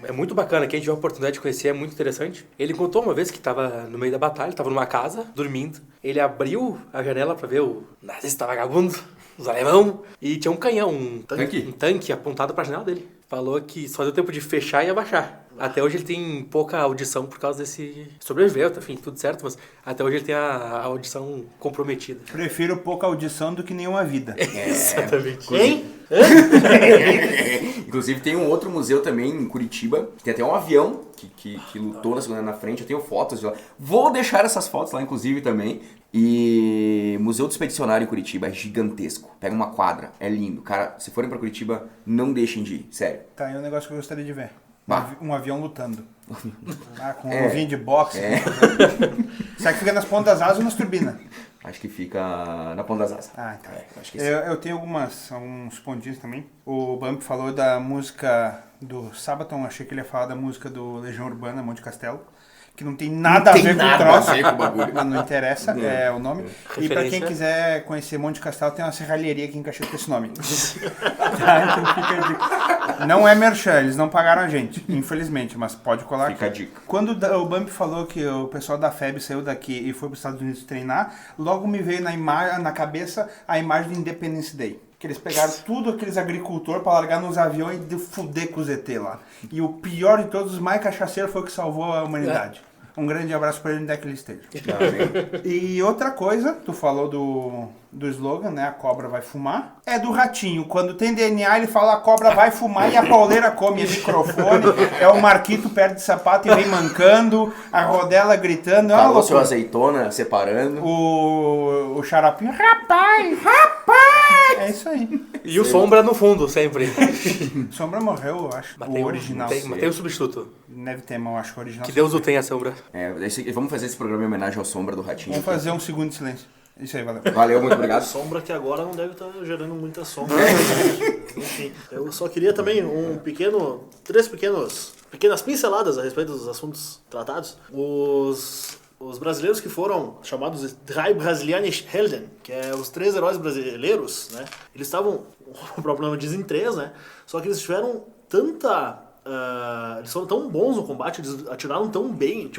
É muito bacana, quem tiver a oportunidade de conhecer é muito interessante. Ele contou uma vez que estava no meio da batalha, estava numa casa, dormindo. Ele abriu a janela para ver o nazista vagabundo, os alemão, e tinha um canhão, um tanque apontado para a janela dele. Falou que só deu tempo de fechar e abaixar. Até hoje ele tem pouca audição por causa desse... Sobreviveu, enfim, tudo certo, mas até hoje ele tem a audição comprometida. Prefiro pouca audição do que nenhuma vida. Exatamente. Hein? Inclusive tem um outro museu também em Curitiba, que tem até um avião que lutou na Segunda na frente. Eu tenho fotos de lá. Vou deixar essas fotos lá, inclusive, também. E Museu do Expedicionário em Curitiba é gigantesco. Pega uma quadra, é lindo. Cara, se forem pra Curitiba, não deixem de ir, sério. Tá aí um negócio que eu gostaria de ver. Bah. Um avião lutando. Com um ovinho de boxe. Será que fica nas pontas das asas ou nas turbinas? Acho que fica na ponta das asas. Ah, então. Acho que sim. Eu tenho alguns pontinhos também. O Bump falou da música do Sabaton. Achei que ele ia falar da música do Legião Urbana, Monte Castelo. Que não tem nada a ver com o troço. a ver com o bagulho. Mas não interessa, é o nome. E pra quem Referência. quiser conhecer Monte Castelo, tem uma serralheria aqui em Caxias com esse nome. Tá, então fica a dica. Não é merchan, eles não pagaram a gente, infelizmente, mas pode colar Fica aqui. a dica. Quando o Bump falou que o pessoal da FEB saiu daqui e foi para os Estados Unidos treinar, logo me veio na cabeça a imagem do Independence Day. Que eles pegaram tudo aqueles agricultores para largar nos aviões e de fuder com os ET lá. E o pior de todos, os mais cachaceiros, foi o que salvou a humanidade. Um grande abraço para ele, onde é que ele esteja. E outra coisa, tu falou do slogan, né? A cobra vai fumar. É do Ratinho. Quando tem DNA, ele fala a cobra vai fumar e a pauleira come. É microfone, é o Marquito perde sapato e vem mancando, a Rodela gritando. Falou seu azeitona separando. O Xaropinho, rapaz! É isso aí. E o Sombra no fundo, sempre. Sombra morreu, eu acho. Mas O tem original. Tem o substituto. Deve ter, mas eu acho que o original. Que Deus o tenha, Sombra. Vamos fazer esse programa em homenagem ao Sombra do Ratinho. Vamos fazer um segundo de silêncio. Isso aí, valeu. Valeu, muito obrigado. Sombra que agora não deve estar gerando muita sombra. Enfim, eu só queria também três pequenas pinceladas a respeito dos assuntos tratados. Os brasileiros que foram chamados Drei Brasilianische Helden, que é os 3 heróis brasileiros, né? Eles estavam, o próprio nome diz em 3, né? Só que eles tiveram eles foram tão bons no combate, eles atiraram tão bem,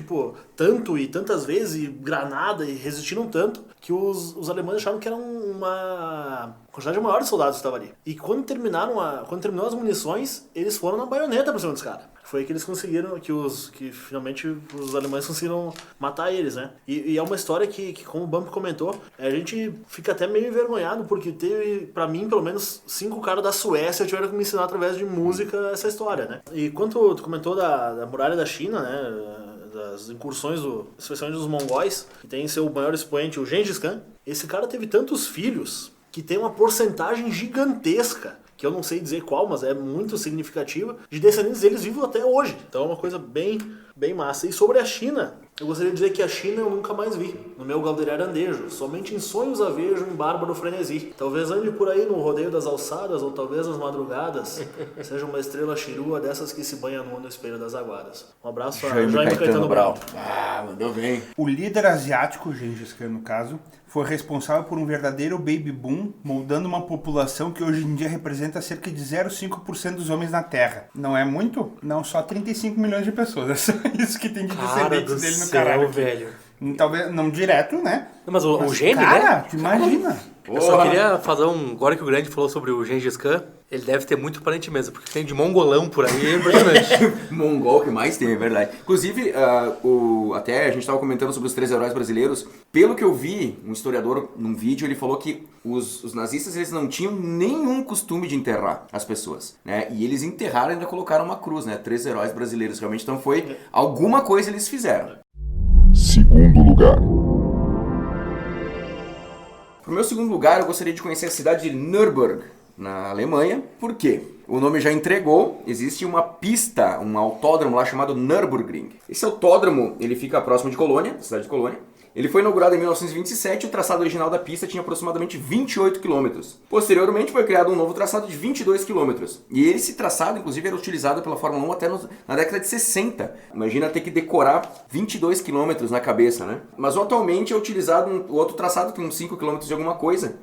tanto e tantas vezes, e granada, e resistiram tanto, que os alemães acharam que era uma quantidade maior de soldados que estava ali. E quando terminou as munições, eles foram na baioneta pra cima dos caras. Foi aí que eles conseguiram, que finalmente os alemães conseguiram matar eles, né? E é uma história que, como o Bump comentou, a gente fica até meio envergonhado, porque teve, pra mim, pelo menos 5 caras da Suécia tiveram que me ensinar através de música essa história, né? E quando tu comentou da muralha da China, né? Das incursões, especialmente dos mongóis, que tem seu maior expoente, o Gengis Khan, esse cara teve tantos filhos que tem uma porcentagem gigantesca, que eu não sei dizer qual, mas é muito significativa, de descendentes deles vivos até hoje. Então é uma coisa bem, bem massa. E sobre a China, eu gostaria de dizer que a China eu nunca mais vi, no meu galdeirão andejo. Somente em sonhos a vejo em bárbaro frenesi. Talvez ande por aí no rodeio das alçadas, ou talvez nas madrugadas, seja uma estrela chirua dessas que se banha no espelho das aguadas. Um abraço a Jaime Caetano Brau. Mandou bem. O líder asiático, Gengis Khan no caso, foi responsável por um verdadeiro baby boom, moldando uma população que hoje em dia representa cerca de 0,5% dos homens na Terra. Não é muito? Não, só 35 milhões de pessoas. É só isso que tem de descendentes dele no caralho. Velho. Talvez, não direto, né? Mas o gênio, cara, né? Tu imagina. Eu só queria fazer agora que o Grande falou sobre o Gengis Khan, ele deve ter muito parente mesmo, porque tem de mongolão por aí, é impressionante. Mongol que mais tem, é verdade. Inclusive, até a gente estava comentando sobre os 3 heróis brasileiros. Pelo que eu vi, um historiador num vídeo, ele falou que os nazistas eles não tinham nenhum costume de enterrar as pessoas, né? E eles enterraram e ainda colocaram uma cruz, né? 3 heróis brasileiros, realmente. Então foi alguma coisa eles fizeram. Segundo lugar. Pro meu segundo lugar, eu gostaria de conhecer a cidade de Nürburgring, na Alemanha. Por quê? O nome já entregou, existe uma pista, um autódromo lá chamado Nürburgring. Esse autódromo, ele fica próximo de Colônia, cidade de Colônia. Ele foi inaugurado em 1927 e o traçado original da pista tinha aproximadamente 28 km. Posteriormente foi criado um novo traçado de 22 km. E esse traçado, inclusive, era utilizado pela Fórmula 1 até na década de 60. Imagina ter que decorar 22 km na cabeça, né? Mas atualmente é utilizado o outro traçado, tem uns 5 km de alguma coisa.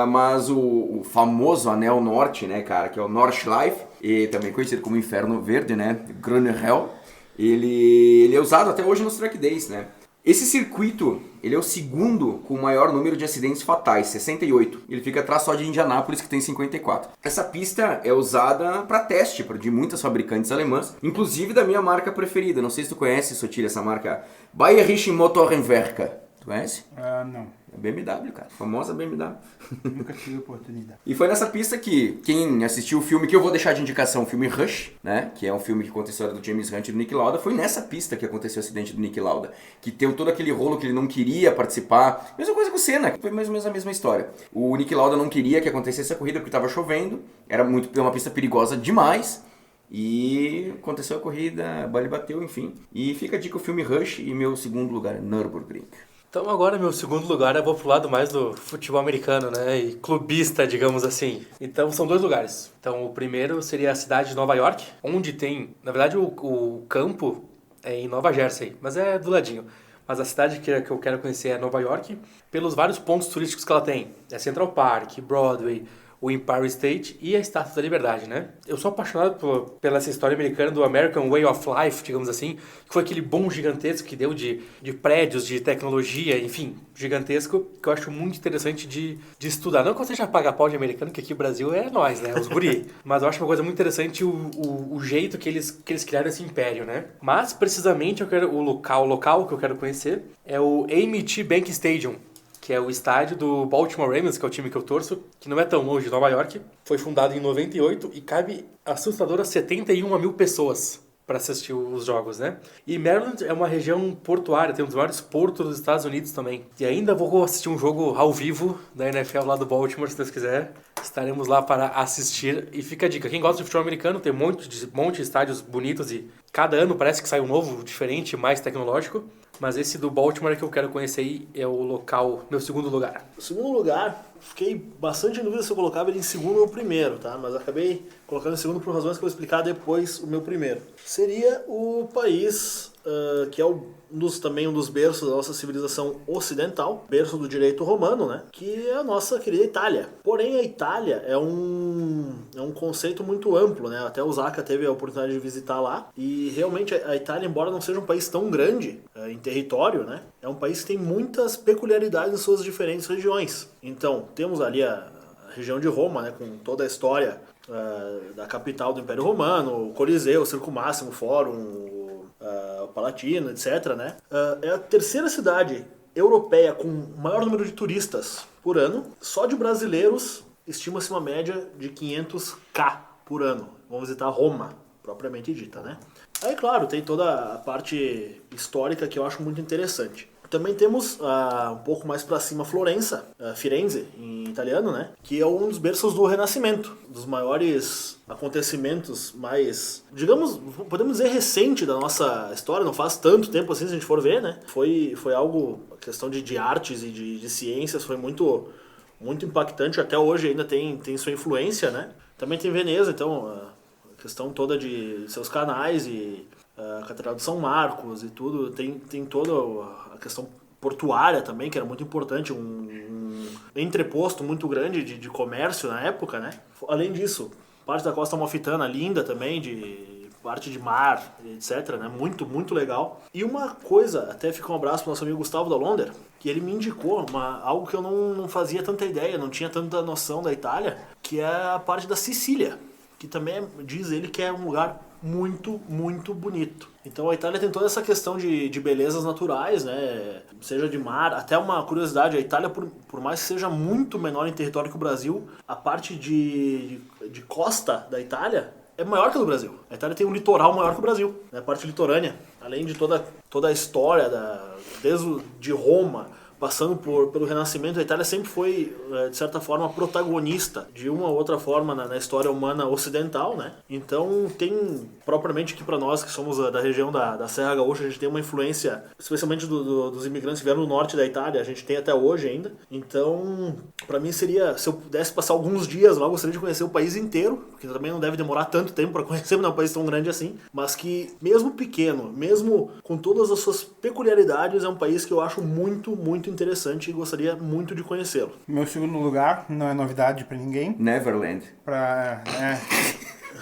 Mas o famoso Anel Norte, né, cara, que é o Nordschleife, e também conhecido como Inferno Verde, né, Grüne Hell, ele é usado até hoje nos track days, né? Esse circuito, ele é o segundo com o maior número de acidentes fatais, 68. Ele fica atrás só de Indianápolis, que tem 54. Essa pista é usada para teste de muitas fabricantes alemãs, inclusive da minha marca preferida. Não sei se tu conhece, Sotile, essa marca Bayerische Motorenwerke. Tu conhece? Não. É BMW, cara. Famosa BMW. Nunca tive oportunidade. E foi nessa pista que quem assistiu o filme, que eu vou deixar de indicação, o filme Rush, né? Que é um filme que conta a história do James Hunt e do Nick Lauda. Foi nessa pista que aconteceu o acidente do Nick Lauda. Que teve todo aquele rolo que ele não queria participar. Mesma coisa com o Senna, foi mais ou menos a mesma história. O Nick Lauda não queria que acontecesse a corrida porque estava chovendo. Era uma pista perigosa demais. E aconteceu a corrida, a bola bateu, enfim. E fica a dica o filme Rush e meu segundo lugar é Nürburgring. Então agora, meu segundo lugar, eu vou pro lado mais do futebol americano, né? E clubista, digamos assim. Então são 2 lugares. Então o primeiro seria a cidade de Nova York, onde tem, na verdade, o campo é em Nova Jersey, mas é do ladinho. Mas a cidade que eu quero conhecer é Nova York, pelos vários pontos turísticos que ela tem. É Central Park, Broadway, o Empire State e a Estátua da Liberdade, né? Eu sou apaixonado pela essa história americana do American Way of Life, digamos assim, que foi aquele boom gigantesco que deu de prédios, de tecnologia, enfim, gigantesco, que eu acho muito interessante de estudar. Não que eu seja paga-pau de americano, que aqui no Brasil é nós, né? Os guri. Mas eu acho uma coisa muito interessante o jeito que eles criaram esse império, né? Mas, precisamente, o local que eu quero conhecer é o AT&T Bank Stadium, que é o estádio do Baltimore Ravens, que é o time que eu torço, que não é tão longe de Nova York. Foi fundado em 98 e cabe assustadoras 71 mil pessoas para assistir os jogos, né? E Maryland é uma região portuária, tem um dos maiores portos dos Estados Unidos também. E ainda vou assistir um jogo ao vivo da NFL lá do Baltimore, se Deus quiser. Estaremos lá para assistir. E fica a dica, quem gosta de futebol americano, tem um monte de estádios bonitos e cada ano parece que sai um novo, diferente, mais tecnológico. Mas esse do Baltimore que eu quero conhecer aí é o local, meu segundo lugar. O segundo lugar, fiquei bastante em dúvida se eu colocava ele em segundo ou primeiro, tá? Mas acabei colocando em segundo por razões que eu vou explicar depois o meu primeiro. Seria o país que é também um dos berços da nossa civilização ocidental, berço do direito romano, né? Que é a nossa querida Itália. Porém, a Itália é um conceito muito amplo, né? Até o Zaka teve a oportunidade de visitar lá. E realmente a Itália, embora não seja um país tão grande em território, né? É um país que tem muitas peculiaridades em suas diferentes regiões. Então, temos ali a região de Roma, né? Com toda a história da capital do Império Romano, o Coliseu, o Circo Máximo, o Fórum, o Palatino, etc., né? É a terceira cidade europeia com maior número de turistas por ano. Só de brasileiros, estima-se uma média de 500k por ano. Vão visitar Roma, propriamente dita, né? Aí, claro, tem toda a parte histórica que eu acho muito interessante. Também temos um pouco mais para cima Florença, Firenze em italiano, né? Que é um dos berços do Renascimento, dos maiores acontecimentos mais, digamos, podemos dizer recente da nossa história, não faz tanto tempo assim se a gente for ver, né? Foi algo, a questão de artes e de ciências foi muito, muito impactante, até hoje ainda tem sua influência, né? Também tem Veneza, então a questão toda de seus canais e a Catedral de São Marcos e tudo, tem toda a questão portuária também, que era muito importante, um entreposto muito grande de comércio na época, né? Além disso, parte da Costa Amalfitana linda também, de parte de mar, etc, né? Muito, muito legal. E uma coisa, até fica um abraço pro nosso amigo Gustavo da Londer, que ele me indicou algo que eu não fazia tanta ideia, não tinha tanta noção da Itália, que é a parte da Sicília, que também diz ele que é um lugar muito, muito bonito. Então a Itália tem toda essa questão de belezas naturais, né? Seja de mar, até uma curiosidade, a Itália, por mais que seja muito menor em território que o Brasil, a parte de costa da Itália é maior que a do Brasil. A Itália tem um litoral maior que o Brasil, né? A parte litorânea, além de toda a história, desde de Roma, passando pelo Renascimento, a Itália sempre foi, de certa forma, protagonista de uma ou outra forma na história humana ocidental, né? Então tem, propriamente aqui para nós que somos da região da Serra Gaúcha, a gente tem uma influência, especialmente dos imigrantes que vieram do norte da Itália, a gente tem até hoje ainda. Então, para mim seria, se eu pudesse passar alguns dias lá, eu gostaria de conhecer o país inteiro, porque também não deve demorar tanto tempo para conhecer, não é um país tão grande assim, mas que mesmo pequeno, mesmo com todas as suas peculiaridades, é um país que eu acho muito, muito interessante e gostaria muito de conhecê-lo. Meu segundo lugar, não é novidade pra ninguém. Neverland.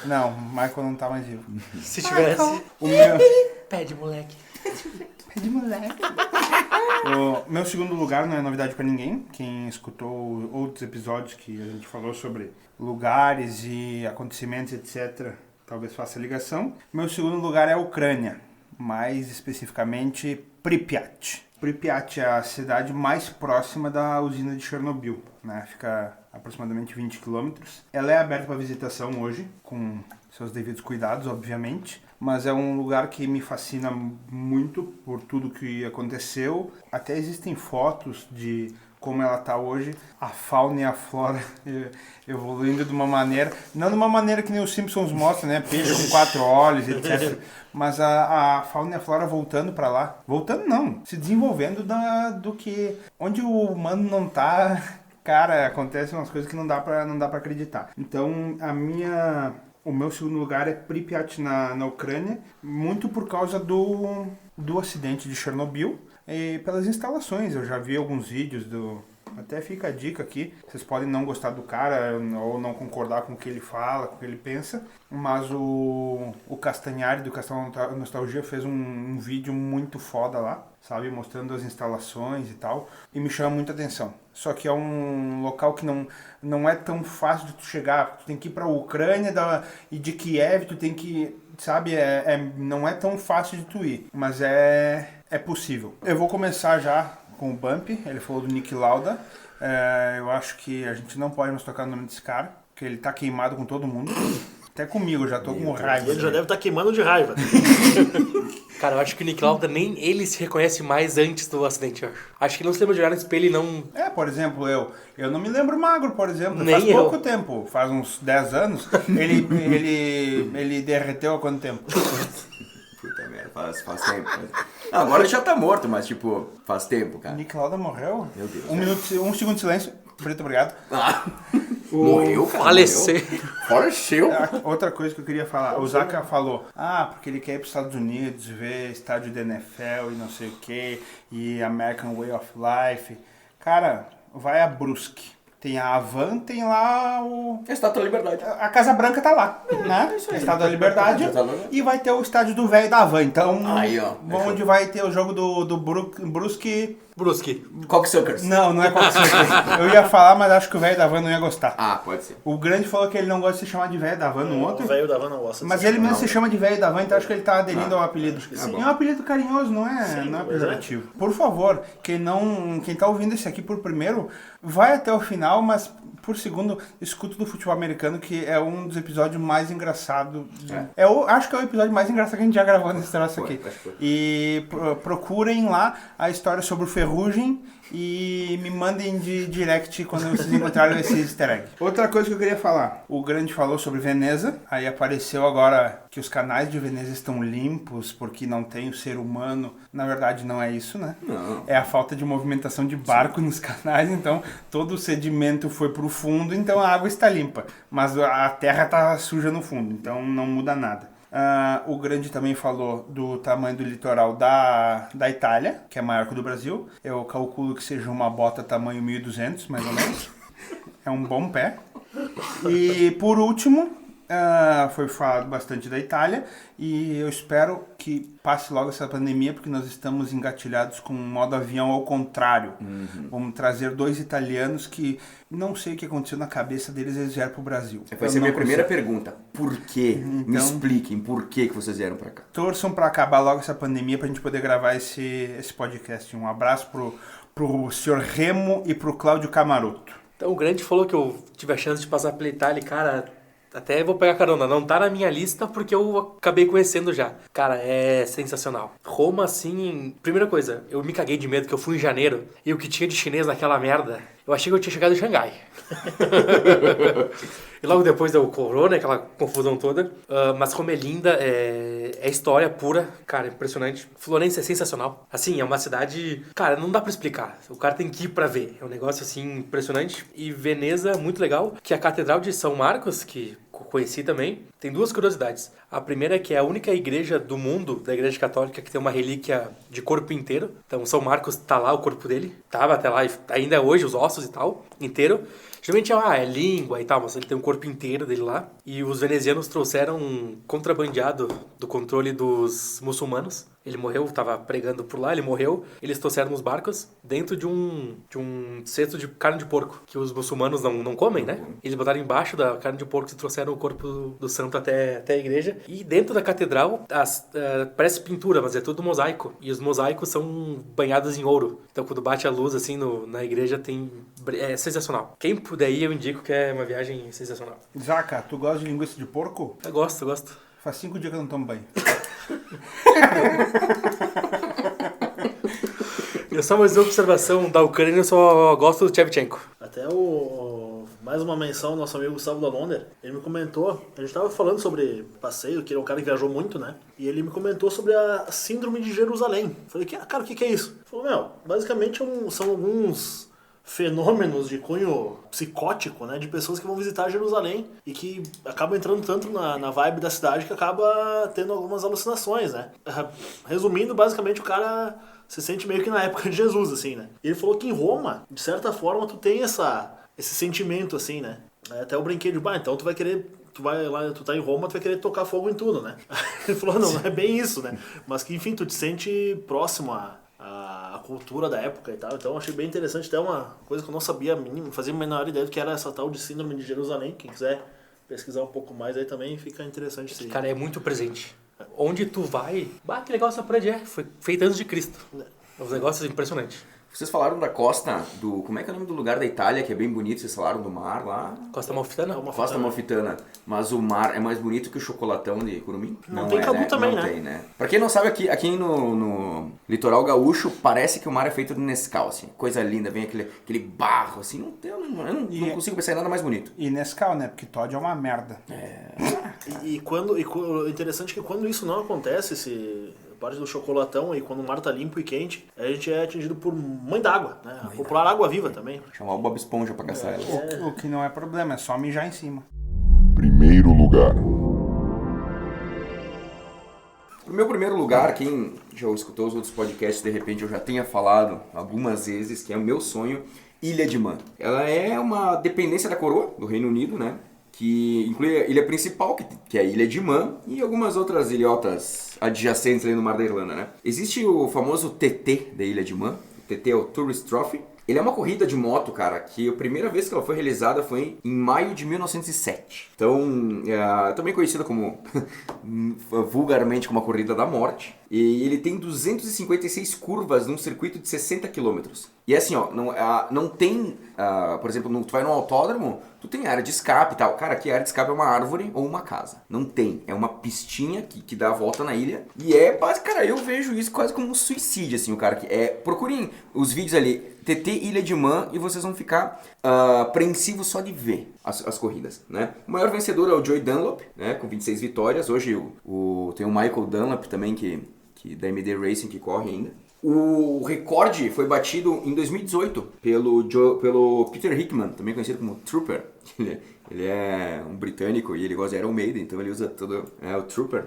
Não, Michael não tá mais vivo. Se tivesse... O meu... Pede, moleque. Pede, moleque. O meu segundo lugar não é novidade pra ninguém. Quem escutou outros episódios que a gente falou sobre lugares e acontecimentos, etc., talvez faça ligação. Meu segundo lugar é a Ucrânia, mais especificamente Pripyat. Pripyat é a cidade mais próxima da usina de Chernobyl, né? Fica aproximadamente 20 quilômetros. Ela é aberta para visitação hoje, com seus devidos cuidados, obviamente, mas é um lugar que me fascina muito por tudo que aconteceu. Até existem fotos de como ela está hoje, a fauna e a flora evoluindo de uma maneira, não de uma maneira que nem os Simpsons mostram, né? Peixe com 4 olhos, etc. Mas a fauna e a flora voltando para lá. Voltando não, se desenvolvendo do que... Onde o humano não tá, cara, acontecem umas coisas que não dá para acreditar. Então, o meu segundo lugar é Pripyat na Ucrânia, muito por causa do acidente de Chernobyl e pelas instalações. Eu já vi alguns vídeos até fica a dica aqui, vocês podem não gostar do cara ou não concordar com o que ele fala, com o que ele pensa, mas o Castanhari do Castelo Nostalgia fez um vídeo muito foda lá, sabe, mostrando as instalações e tal, e me chama muita atenção. Só que é um local que não é tão fácil de tu chegar, tu tem que ir pra Ucrânia e de Kiev, tu tem que, sabe, não é tão fácil de tu ir, mas é possível. Eu vou começar já com o Bump, ele falou do Nick Lauda. Eu acho que a gente não pode mais tocar no nome desse cara, porque ele tá queimado com todo mundo. Até comigo, já tô com raiva. E ele já deve estar queimando de raiva. Cara, eu acho que o Nick Lauda nem ele se reconhece mais antes do acidente, eu acho. Acho que ele não se lembra de olhar no espelho e não... Por exemplo, eu não me lembro magro, por exemplo. Nem faz eu. pouco tempo, faz uns 10 anos. Ele derreteu há quanto tempo? Puta merda, faz tempo. Agora ele já tá morto, mas tipo, faz tempo, cara. Nick Lauda morreu? Meu Deus. Um segundo de silêncio. Brito, obrigado. Morreu, cara. Falecer. Faleceu. Outra coisa que eu queria falar. O Zaka falou, porque ele quer ir para os Estados Unidos, ver estádio da NFL e não sei o que, e American Way of Life. Cara, vai a Brusque. Tem a Havan, tem lá o... Estátua da Liberdade. A Casa Branca tá lá, né? Estádio da Liberdade. E vai ter o estádio do velho da Havan. Então, Aí, ó. onde vai ter o jogo do Brusque... Brusque. Cocksuckers. Não é qualquer Eu ia falar, mas acho que o velho da Havan não ia gostar. Pode ser. O Grande falou que ele não gosta de se chamar de velho da Havan no outro. O velho da van não gosta. Mas ele mesmo se chama de velho da van, então acho que ele tá aderindo ao apelido. sim. E é um apelido carinhoso, não é pejorativo. Por favor, quem tá ouvindo esse aqui por primeiro, vai até o final, mas por segundo, escuta do futebol americano, que é um dos episódios mais engraçados. Acho que é o episódio mais engraçado que a gente já gravou nesse troço aqui. E procurem lá a história sobre o Ferrugem e me mandem de direct quando vocês encontrarem esse easter egg. Outra coisa que eu queria falar. O Grande falou sobre Veneza. Aí apareceu agora que os canais de Veneza estão limpos porque não tem o ser humano. Na verdade não é isso, né? Não. É a falta de movimentação de barco nos canais. Então todo o sedimento foi pro fundo, então a água está limpa. Mas a terra tá suja no fundo, então não muda nada. O Grande também falou do tamanho do litoral da Itália, que é maior que o do Brasil. Eu calculo que seja uma bota tamanho 1.200, mais ou menos. É um bom pé. E por último, foi falado bastante da Itália. E eu espero que passe logo essa pandemia, porque nós estamos engatilhados com um modo avião ao contrário. Vamos trazer 2 italianos que não sei o que aconteceu na cabeça deles, eles vieram pro Brasil. Vai ser a minha primeira pergunta. Por quê? Me expliquem por que vocês vieram pra cá. Torçam para acabar logo essa pandemia pra gente poder gravar esse podcast. Um abraço pro senhor Remo e pro Cláudio Camaroto. Então o Grande falou que eu tive a chance de passar pela Itália e, cara, até vou pegar carona. Não tá na minha lista porque eu acabei conhecendo já. Cara, é sensacional. Roma, assim... Primeira coisa, eu me caguei de medo que eu fui em janeiro e o que tinha de chinês naquela merda, eu achei que eu tinha chegado em Xangai. E logo depois deu o corona, aquela confusão toda. Mas como é linda, é história pura. Cara, impressionante. Florença é sensacional. Assim, é uma cidade... Cara, não dá pra explicar. O cara tem que ir pra ver. É um negócio, assim, impressionante. E Veneza, muito legal. Que a Catedral de São Marcos, que conheci também, tem 2 curiosidades. A primeira é que é a única igreja do mundo, da igreja católica, que tem uma relíquia de corpo inteiro. Então, São Marcos tá lá, o corpo dele. Tava até lá, ainda é hoje, os ossos e tal, inteiro. Geralmente é língua e tal, mas ele tem um corpo inteiro dele lá. E os venezianos trouxeram contrabandeado do controle dos muçulmanos. Ele morreu, tava pregando por lá, ele morreu. Eles trouxeram nos barcos dentro de um cesto de carne de porco, que os muçulmanos não comem, né? Eles botaram embaixo da carne de porco e trouxeram o corpo do santo até a igreja. E dentro da catedral, parece pintura, mas é tudo mosaico. E os mosaicos são banhados em ouro. Então quando bate a luz assim na igreja é sensacional. Quem puder ir, eu indico que é uma viagem sensacional. Zaca, tu gosta de linguiça de porco? Eu gosto. Faz 5 dias que eu não tomo banho. Eu só mais uma observação da Ucrânia, eu só gosto do Shevchenko. Até mais uma menção, nosso amigo Gustavo Dalonder, ele me comentou, a gente tava falando sobre passeio, que ele é um cara que viajou muito, né? E ele me comentou sobre a Síndrome de Jerusalém. Falei, cara, o que é isso? Ele falou, basicamente são alguns fenômenos de cunho psicótico, né, de pessoas que vão visitar Jerusalém e que acabam entrando tanto na vibe da cidade que acaba tendo algumas alucinações, né. Resumindo, basicamente o cara se sente meio que na época de Jesus, assim, né. E ele falou que em Roma, de certa forma, tu tem esse sentimento, assim, né. Até eu brinquei de, então tu vai querer... Tu vai lá, tu tá em Roma, tu vai querer tocar fogo em tudo, né. Ele falou, não é bem isso, né. Mas que, enfim, tu te sente próximo a cultura da época e tal, então achei bem interessante, até uma coisa que eu não sabia, fazia a menor ideia do que era essa tal de Síndrome de Jerusalém. Quem quiser pesquisar um pouco mais aí também fica interessante. Sim. Cara, é muito presente. Onde tu vai, que legal essa parede foi feita antes de Cristo. É um negócio impressionante. Vocês falaram da costa do... Como é que é o nome do lugar da Itália, que é bem bonito? Vocês falaram do mar lá? Costa Amalfitana? Costa Amalfitana. Mas o mar é mais bonito que o chocolatão de Curumim? Não tem Cabu também, não né? Tem, né? Pra quem não sabe, aqui no litoral gaúcho, parece que o mar é feito de Nescau, assim. Coisa linda, vem aquele barro, assim. Eu não consigo pensar em nada mais bonito. E Nescau, né? Porque Todd é uma merda. O interessante é que quando isso não acontece, parte do chocolatão, e quando o mar tá limpo e quente, a gente é atingido por mãe d'água, né? A popular água viva também. Chamar o Bob Esponja pra caçar ela. O que não é problema, é só mijar em cima. Primeiro lugar. O meu primeiro lugar, quem já escutou os outros podcasts, de repente eu já tenha falado algumas vezes, que é o meu sonho, Ilha de Man. Ela é uma dependência da coroa do Reino Unido, né? Que inclui a ilha principal, que é a Ilha de Man, e algumas outras ilhotas adjacentes ali no Mar da Irlanda, né? Existe o famoso TT da Ilha de Man. O TT é o Tourist Trophy. Ele é uma corrida de moto, cara, que a primeira vez que ela foi realizada foi em maio de 1907. Então, é também conhecida como, vulgarmente, como a Corrida da Morte. E ele tem 256 curvas num circuito de 60 km. E é assim, ó, não tem, por exemplo, tu vai num autódromo, tu tem área de escape e tal. Cara, aqui a área de escape é uma árvore ou uma casa. Não tem, é uma pistinha que dá a volta na ilha. E cara, eu vejo isso quase como um suicídio, assim, o cara que procurem os vídeos ali, TT Ilha de Man, e vocês vão ficar apreensivos só de ver as corridas, né? O maior vencedor é o Joey Dunlop, né, com 26 vitórias. Hoje tem o Michael Dunlop também, que da MD Racing, que corre ainda. O recorde foi batido em 2018 pelo Peter Hickman, também conhecido como Trooper. Ele é um britânico e ele gosta de Iron Maiden, então ele usa todo o Trooper.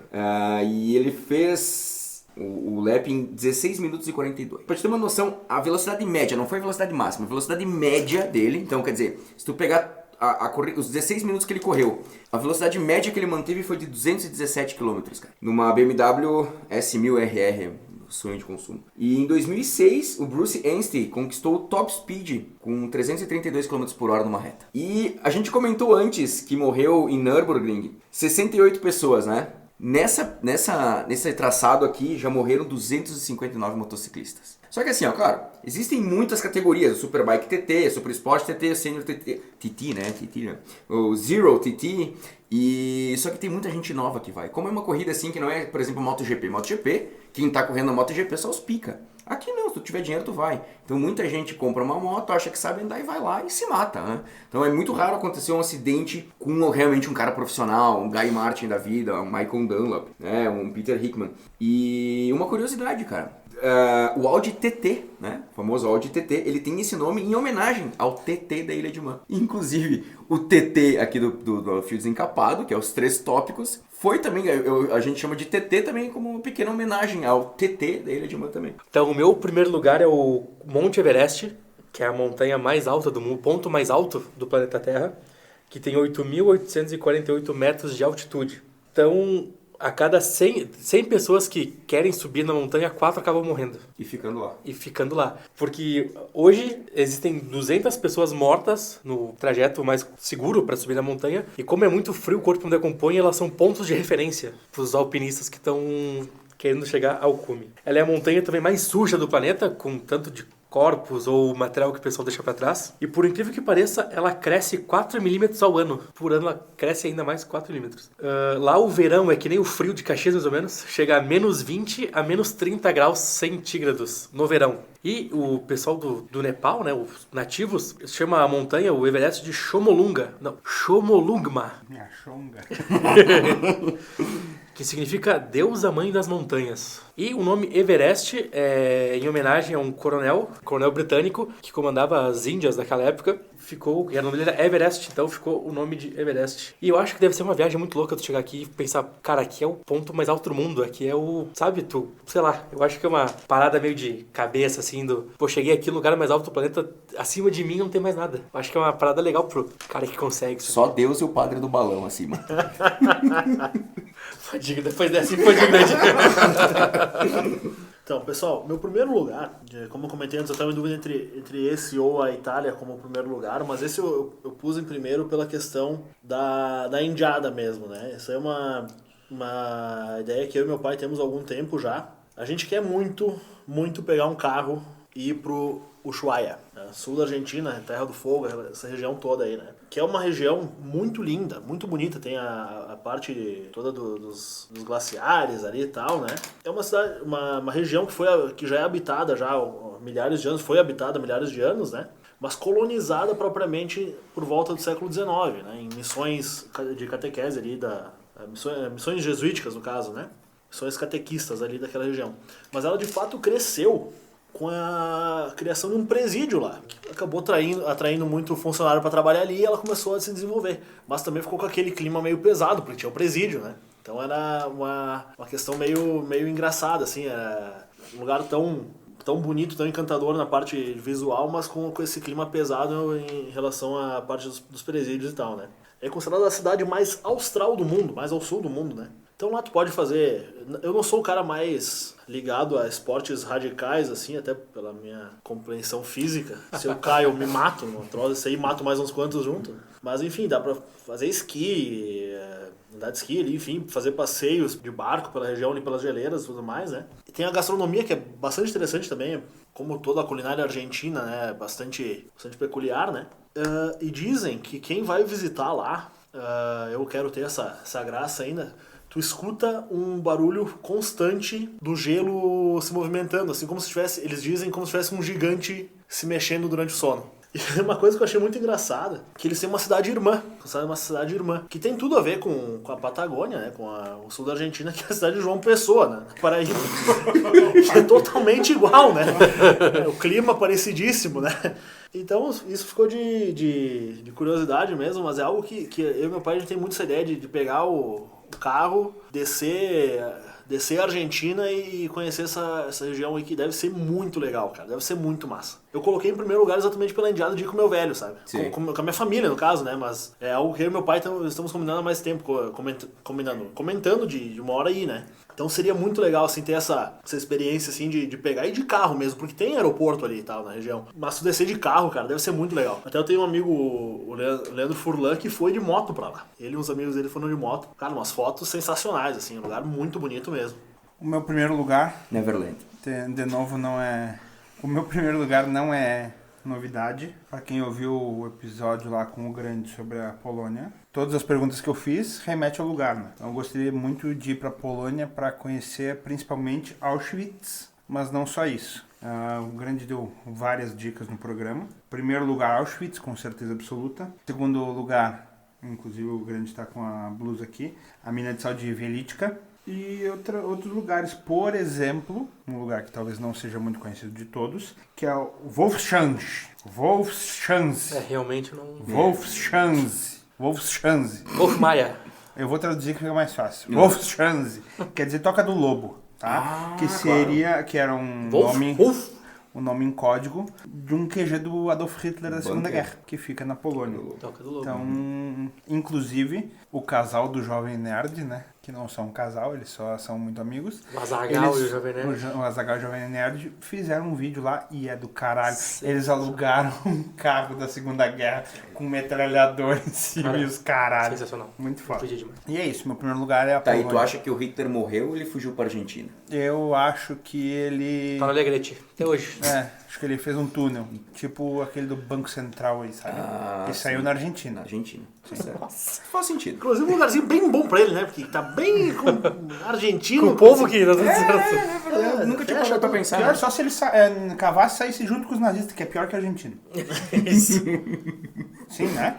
E ele fez o lap em 16 minutos e 42. Pra te ter uma noção, a velocidade média, não foi a velocidade máxima, a velocidade média dele, então quer dizer, se tu pegar os 16 minutos que ele correu, a velocidade média que ele manteve foi de 217 km, cara, numa BMW S1000RR, sonho de consumo. E em 2006, o Bruce Anstey conquistou o top speed com 332 km por hora numa reta. E a gente comentou antes que morreu em Nürburgring 68 pessoas, né? Nesse traçado aqui já morreram 259 motociclistas. Só que assim, ó, claro, existem muitas categorias, o Superbike TT, Super Sport TT, o Senior TT, né? O Zero TT, e só que tem muita gente nova que vai. Como é uma corrida assim que não é, por exemplo, MotoGP. MotoGP, quem tá correndo na MotoGP só os pica. Aqui não, se tu tiver dinheiro tu vai. Então muita gente compra uma moto, acha que sabe andar e vai lá e se mata, né? Então é muito raro acontecer um acidente com realmente um cara profissional, um Guy Martin da vida, um Michael Dunlop, né? Um Peter Hickman. E uma curiosidade, cara. O Audi TT, né? O famoso Audi TT, ele tem esse nome em homenagem ao TT da Ilha de Man. Inclusive, o TT aqui do Fio Desencapado, que é os 3 tópicos, foi também, a gente chama de TT também como uma pequena homenagem ao TT da Ilha de Man também. Então, o meu primeiro lugar é o Monte Everest, que é a montanha mais alta do mundo, ponto mais alto do planeta Terra, que tem 8.848 metros de altitude. Então, a cada 100 pessoas que querem subir na montanha, 4 acabam morrendo. E ficando lá. Porque hoje existem 200 pessoas mortas no trajeto mais seguro para subir na montanha. E como é muito frio, o corpo não decompõe, elas são pontos de referência para os alpinistas que estão querendo chegar ao cume. Ela é a montanha também mais suja do planeta, com tanto de corpos ou material que o pessoal deixa para trás. E por incrível que pareça, ela cresce 4 milímetros ao ano. Por ano ela cresce ainda mais 4 milímetros. Lá o verão é que nem o frio de Caxias, mais ou menos. Chega a menos 20 a menos 30 graus centígrados no verão. E o pessoal do Nepal, né, os nativos, chama a montanha, o Everest, de Chomolungma. Não, Chomolungma. Minha chonga. Que significa Deusa Mãe das Montanhas. E o nome Everest é em homenagem a um coronel britânico que comandava as Índias naquela época. E o nome dele era Everest, então ficou o nome de Everest. E eu acho que deve ser uma viagem muito louca tu chegar aqui e pensar, cara, aqui é o ponto mais alto do mundo, aqui é o, sabe, sei lá, eu acho que é uma parada meio de cabeça, assim, cheguei aqui no lugar mais alto do planeta, acima de mim não tem mais nada. Eu acho que é uma parada legal pro cara que consegue. Só Deus e o padre do balão acima. Depois dessa foi grande. Então, pessoal, meu primeiro lugar, como eu comentei antes, eu estava em dúvida entre esse ou a Itália como primeiro lugar, mas esse eu pus em primeiro pela questão da indiada mesmo, né? Essa é uma ideia que eu e meu pai temos há algum tempo já. A gente quer muito, muito pegar um carro e ir pro Ushuaia, né? Sul da Argentina, Terra do Fogo, essa região toda aí, né? Que é uma região muito linda, muito bonita, tem a parte toda dos glaciares ali e tal, né? É uma cidade, uma região que já é habitada já há milhares de anos, foi habitada há milhares de anos, né? Mas colonizada propriamente por volta do século XIX, né? Em missões de catequese ali, missões jesuíticas no caso, né? Missões catequistas ali daquela região. Mas ela de fato cresceu com a criação de um presídio lá, que acabou atraindo muito funcionário para trabalhar ali e ela começou a se desenvolver. Mas também ficou com aquele clima meio pesado, porque tinha o presídio, né? Então era uma questão meio engraçada, assim, era um lugar tão bonito, tão encantador na parte visual, mas com esse clima pesado em relação à parte dos presídios e tal, né? É considerada a cidade mais austral do mundo, mais ao sul do mundo, né? Então lá tu pode fazer... Eu não sou o cara mais ligado a esportes radicais, assim, até pela minha compreensão física. Se eu caio, eu me mato, não troço, aí mato mais uns quantos juntos. Mas enfim, dá pra fazer esqui, andar de esqui ali, enfim, fazer passeios de barco pela região ali, pelas geleiras e tudo mais, né? E tem a gastronomia que é bastante interessante também, como toda a culinária argentina, né? Bastante peculiar, né? E dizem que quem vai visitar lá, eu quero ter essa graça ainda, tu escuta um barulho constante do gelo se movimentando, assim como se tivesse, eles dizem como se tivesse um gigante se mexendo durante o sono. E uma coisa que eu achei muito engraçada, que eles têm uma cidade irmã, que tem tudo a ver com a Patagônia, né, com o sul da Argentina, que é a cidade de João Pessoa, né, Paraíba. É totalmente igual, né, o clima parecidíssimo, né. Então isso ficou de curiosidade mesmo, mas é algo que eu e meu pai a gente tem muito essa ideia de pegar o carro, descer a Argentina e conhecer essa região aí que deve ser muito legal, cara. Deve ser muito massa. Eu coloquei em primeiro lugar exatamente pela indiada de ir com o meu velho, sabe? Com a minha família, no caso, né? Mas é algo que eu e meu pai estamos combinando há mais tempo, comentando de uma hora aí, né? Então seria muito legal, assim, ter essa experiência, assim, de pegar e de carro mesmo, porque tem aeroporto ali e tal, na região. Mas se descer de carro, cara, deve ser muito legal. Até eu tenho um amigo, o Leandro Furlan, que foi de moto pra lá. Ele e uns amigos dele foram de moto. Cara, umas fotos sensacionais, assim, um lugar muito bonito mesmo. O meu primeiro lugar... Neverland. De novo, não é... O meu primeiro lugar não é novidade. Para quem ouviu o episódio lá com o Grande sobre a Polônia, todas as perguntas que eu fiz remete ao lugar, né? Eu gostaria muito de ir para a Polônia para conhecer principalmente Auschwitz, mas não só isso. O Grande deu várias dicas no programa. Primeiro lugar, Auschwitz, com certeza absoluta. Segundo lugar, inclusive o Grande está com a blusa aqui, a mina de sal de Velítica. E outros lugares, por exemplo, um lugar que talvez não seja muito conhecido de todos, que é o Wolfschanz. É, realmente não... Wolfschanz. Wolfmaia. Eu vou traduzir que fica mais fácil. Wolfschanz quer dizer Toca do Lobo, tá? Que seria, claro. Que era um nome em código de um QG do Adolf Hitler da Segunda Guerra, que fica na Polônia. Toca do Lobo. Então, inclusive, o casal do Jovem Nerd, né? Que não são um casal, eles só são muito amigos. O Azaghal e o Jovem Nerd. O Azaghal e o Jovem Nerd fizeram um vídeo lá e é do caralho. Eles alugaram um carro da Segunda Guerra com um metralhador em cima. Cara, e os caralho. Sensacional. Muito foda. E é isso, meu primeiro lugar é a Polônia. Polônia. E tu acha que o Hitler morreu ou ele fugiu pra Argentina? Eu acho que ele... Tá no Alegrete, até hoje. Acho que ele fez um túnel, tipo aquele do Banco Central aí, sabe? E saiu na Argentina. Nossa, faz sentido. Inclusive um lugarzinho bem bom pra ele, né? Porque tá bem argentino. Com o povo que... Nunca tinha parado pra pensar. Pior só se ele cavasse e saísse junto com os nazistas, que é pior que a Argentina. Isso. Sim, né?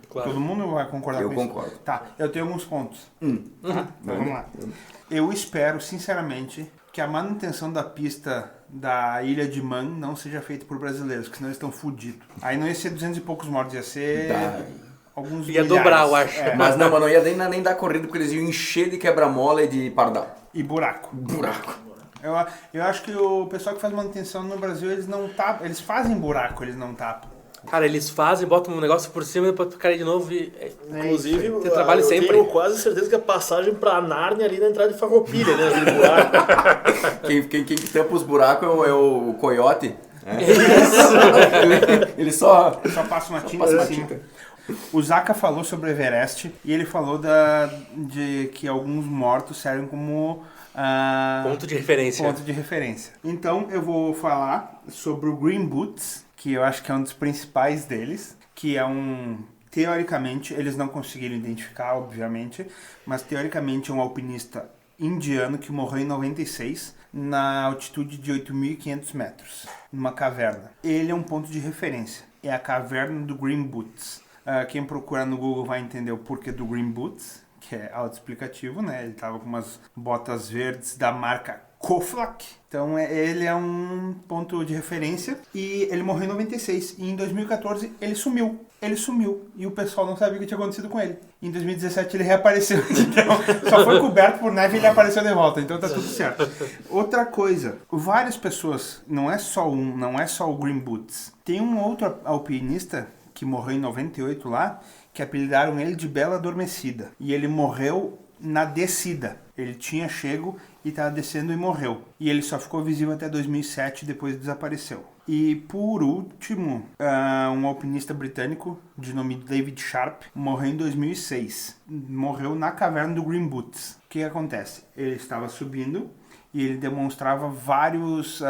Claro. Todo mundo vai concordar com isso. Eu concordo. Tá, eu tenho alguns pontos. Tá? Então, vamos lá. Eu espero, sinceramente, que a manutenção da pista da Ilha de Man não seja feita por brasileiros, porque senão eles estão fodidos. Aí não ia ser 200 e poucos mortos, ia ser... Alguns ia milhares. dobrar, eu acho. Mas não ia nem dar corrida, porque eles iam encher de quebra-mola e de pardal. E buraco. Eu acho que o pessoal que faz manutenção no Brasil, eles não tapam. Eles fazem buraco, eles não tapam. Cara, eles fazem, botam um negócio por cima e depois cair de novo e... Inclusive, tem trabalho eu sempre. tenho quase certeza que a passagem pra Nárnia ali na entrada de Farroupilha, né? Aquele buraco. Quem tampa os buracos é o coiote. Isso. Ele só passa uma tinta em cima. O Zaka falou sobre o Everest e ele falou de que alguns mortos servem como Ponto de referência. Ponto de referência. Então eu vou falar sobre o Green Boots, que eu acho que é um dos principais deles, que é teoricamente, eles não conseguiram identificar, obviamente, mas teoricamente é um alpinista indiano que morreu em 96 na altitude de 8.500 metros, numa caverna. Ele é um ponto de referência, é a caverna do Green Boots. Quem procurar no Google vai entender o porquê do Green Boots, que é autoexplicativo, né? Ele tava com umas botas verdes da marca Koflak. Então ele é um ponto de referência e ele morreu em 96. E em 2014 ele sumiu. E o pessoal não sabia o que tinha acontecido com ele. Em 2017 ele reapareceu. Então, só foi coberto por neve e ele apareceu de volta. Então tá tudo certo. Outra coisa, várias pessoas, não é só o Green Boots. Tem um outro alpinista que morreu em 98 lá, que apelidaram ele de Bela Adormecida. E ele morreu na descida. Ele tinha chego e estava descendo e morreu. E ele só ficou visível até 2007 e depois desapareceu. E por último, um alpinista britânico de nome David Sharp morreu em 2006. Morreu na caverna do Green Boots. O que acontece? Ele estava subindo e ele demonstrava vários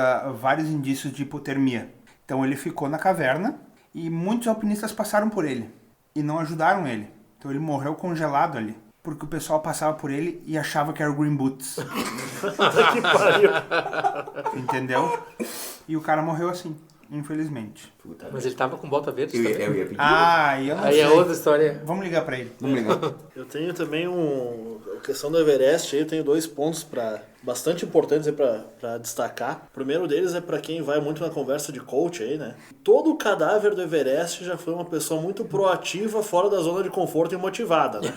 indícios de hipotermia. Então ele ficou na caverna e muitos alpinistas passaram por ele e não ajudaram ele. Então ele morreu congelado ali. Porque o pessoal passava por ele e achava que era o Green Boots. Que pariu. Entendeu? E o cara morreu assim, infelizmente. Puta, Mas ele tava com bota verde eu também. ia pedir. E eu não Aí sei. é outra história. Vamos ligar pra ele. Vamos ligar. Eu tenho também a questão do Everest, aí eu tenho 2 pontos bastante importantes para destacar. O primeiro deles é para quem vai muito na conversa de coach aí, né? Todo o cadáver do Everest já foi uma pessoa muito proativa, fora da zona de conforto e motivada, né?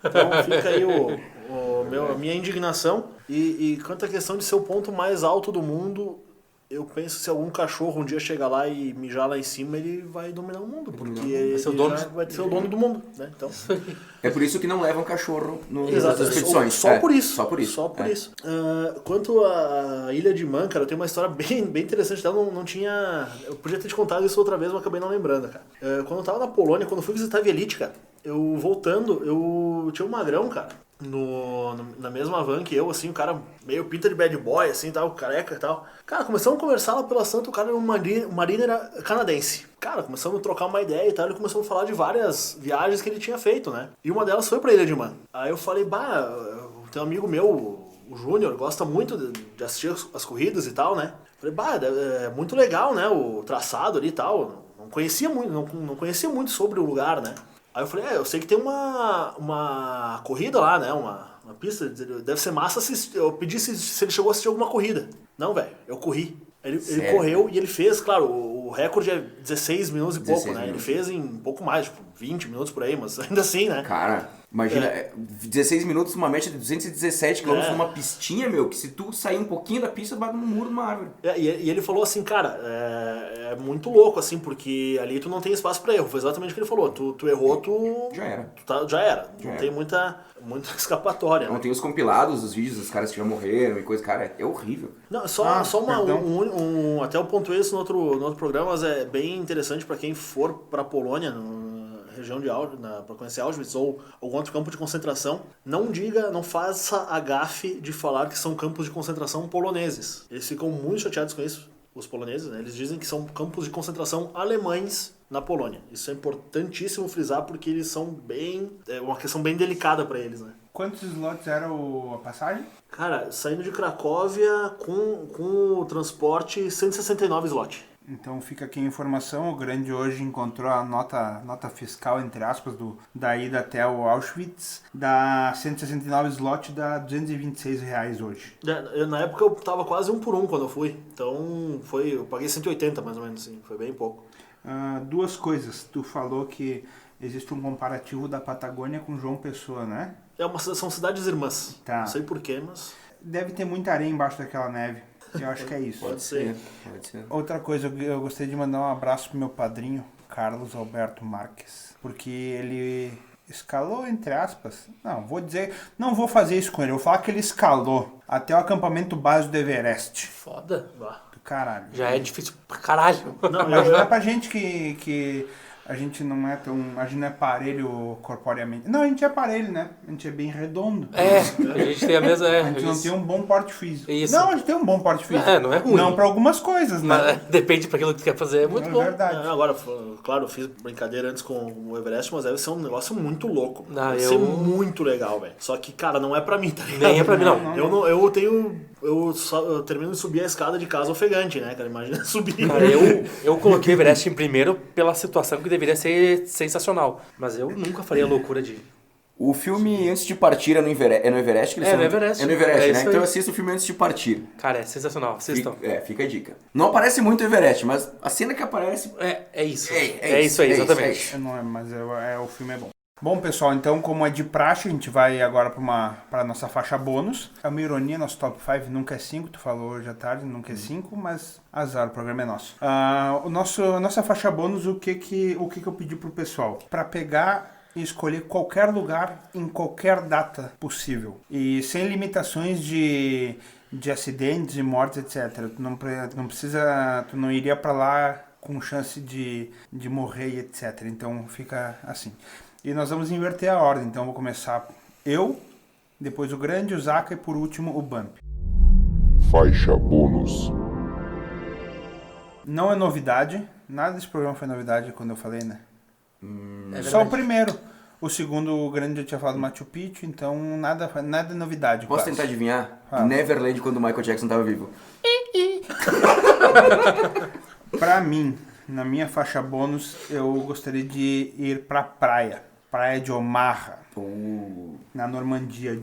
Então fica aí a minha indignação. E quanto à questão de ser o ponto mais alto do mundo, eu penso que se algum cachorro um dia chegar lá e mijar lá em cima, ele vai dominar o mundo, porque ele ser o dono. vai ser o dono do mundo, né? Então, É por isso que não levam cachorro nas exato, expedições. só por isso. Só por isso. Quanto à Ilha de Man, cara, eu tenho uma história bem interessante dela. Não tinha... Eu podia ter te contado isso outra vez, mas acabei não lembrando, cara. Quando eu tava na Polônia, quando eu fui visitar a Vielite, cara, eu tinha um magrão, cara, na mesma van que eu, assim, o cara meio pinta de bad boy, assim, tal, careca e tal. Cara, começamos a conversar lá pela Santa, o cara era um mariner canadense. Cara, começamos a trocar uma ideia e tal, ele começou a falar de várias viagens que ele tinha feito, né? E uma delas foi pra Ilha de Man. Aí eu falei, tem um amigo meu, o Júnior, gosta muito de assistir as corridas e tal, né? Falei, é muito legal, né, o traçado ali e tal. Não conhecia muito sobre o lugar, né? Aí eu falei, eu sei que tem uma corrida lá, né, uma pista, deve ser massa eu pedi se ele chegou a assistir alguma corrida. Não, velho, eu corri. Ele correu e ele fez, claro, o recorde é 16 minutos e pouco, né? Ele fez em um pouco mais, tipo, 20 minutos por aí, mas ainda assim, né? Cara, imagina, 16 minutos numa média de 217 km numa pistinha, meu, que se tu sair um pouquinho da pista, bate num muro, numa árvore. E ele falou assim, cara, é muito louco, assim, porque ali tu não tem espaço pra erro. Foi exatamente o que ele falou. Tu errou, Já era. Já era. Não tem muita escapatória. Não né? tem os compilados, os vídeos dos caras que já morreram e coisa, cara, é horrível. Não, só até eu pontuei isso no outro programa, mas é bem interessante pra quem for pra Polônia, na região de para conhecer Auschwitz ou algum outro campo de concentração, não faça a gafe de falar que são campos de concentração poloneses. Eles ficam muito chateados com isso, os poloneses, né? Eles dizem que são campos de concentração alemães na Polônia. Isso é importantíssimo frisar porque eles são é uma questão bem delicada para eles, né? Quantos slots era a passagem? Cara, saindo de Cracóvia com o transporte, 169 slot. Então fica aqui a informação, o Grande hoje encontrou a nota fiscal, entre aspas, da ida até o Auschwitz, dá 169 slot, dá R$226 hoje. Na época eu tava quase 1 por 1 quando eu fui, então eu paguei 180 mais ou menos, assim, foi bem pouco. 2 coisas, tu falou que existe um comparativo da Patagônia com João Pessoa, né? São cidades irmãs, Tá. Não sei porquê, mas... Deve ter muita areia embaixo daquela neve. Eu acho que é isso. Pode ser. Outra coisa, eu gostaria de mandar um abraço pro meu padrinho, Carlos Alberto Marques. Porque ele escalou, entre aspas. Não vou fazer isso com ele. Eu vou falar que ele escalou até o acampamento base do Everest. Foda. Do caralho. Já é difícil pra caralho. Imagina pra gente que A gente não é tão... A gente não é parelho corporeamente. Não, a gente é parelho, né? A gente é bem redondo. A gente tem a mesma... A gente não tem um bom porte físico. Isso. Não, a gente tem um bom porte físico. Não é ruim. Não pra algumas coisas, né? Mas depende pra aquilo que tu quer fazer, é muito bom. Verdade. Agora, claro, eu fiz brincadeira antes com o Everest, mas deve ser um negócio muito louco. Deve eu- ser muito legal, velho. Só que, cara, não é pra mim, tá ligado? Nem é pra mim, não. Eu termino de subir a escada de casa ofegante, né, cara? Imagina subir. Cara, eu coloquei o Everest em primeiro pela situação que deveria ser sensacional. Mas eu nunca faria a loucura de... O filme Antes de Partir é no Everest? Que eles É, são- no Everest. É no Everest, É né? isso Então aí. eu assisto o filme Antes de Partir. Cara, é sensacional. Assistam. Fica a dica. Não aparece muito o Everest, mas a cena que aparece... É isso. É isso aí, isso, exatamente. é isso. Não é, mas o filme é bom. Bom, pessoal, então, como é de praxe, a gente vai agora para nossa faixa bônus. É uma ironia, nosso top 5 nunca é 5, tu falou hoje à tarde, nunca é 5, mas azar, o programa é nosso. A nossa faixa bônus, o que eu pedi pro pessoal? Para pegar e escolher qualquer lugar em qualquer data possível. E sem limitações de acidentes e mortes, etc. Tu não iria para lá com chance de morrer e etc. Então fica assim. E nós vamos inverter a ordem. Então eu vou começar eu, depois o Grande, o Zaka e por último o Bump. Faixa bônus. Não é novidade. Nada desse programa foi novidade quando eu falei, né? É Só o verdade. primeiro. O segundo, o Grande, já tinha falado Machu Picchu, então nada é novidade. Posso quase. tentar adivinhar? Ah. Neverland, quando o Michael Jackson tava vivo. Pra mim, na minha faixa bônus, eu gostaria de ir pra praia. Praia de Omaha, na Normandia,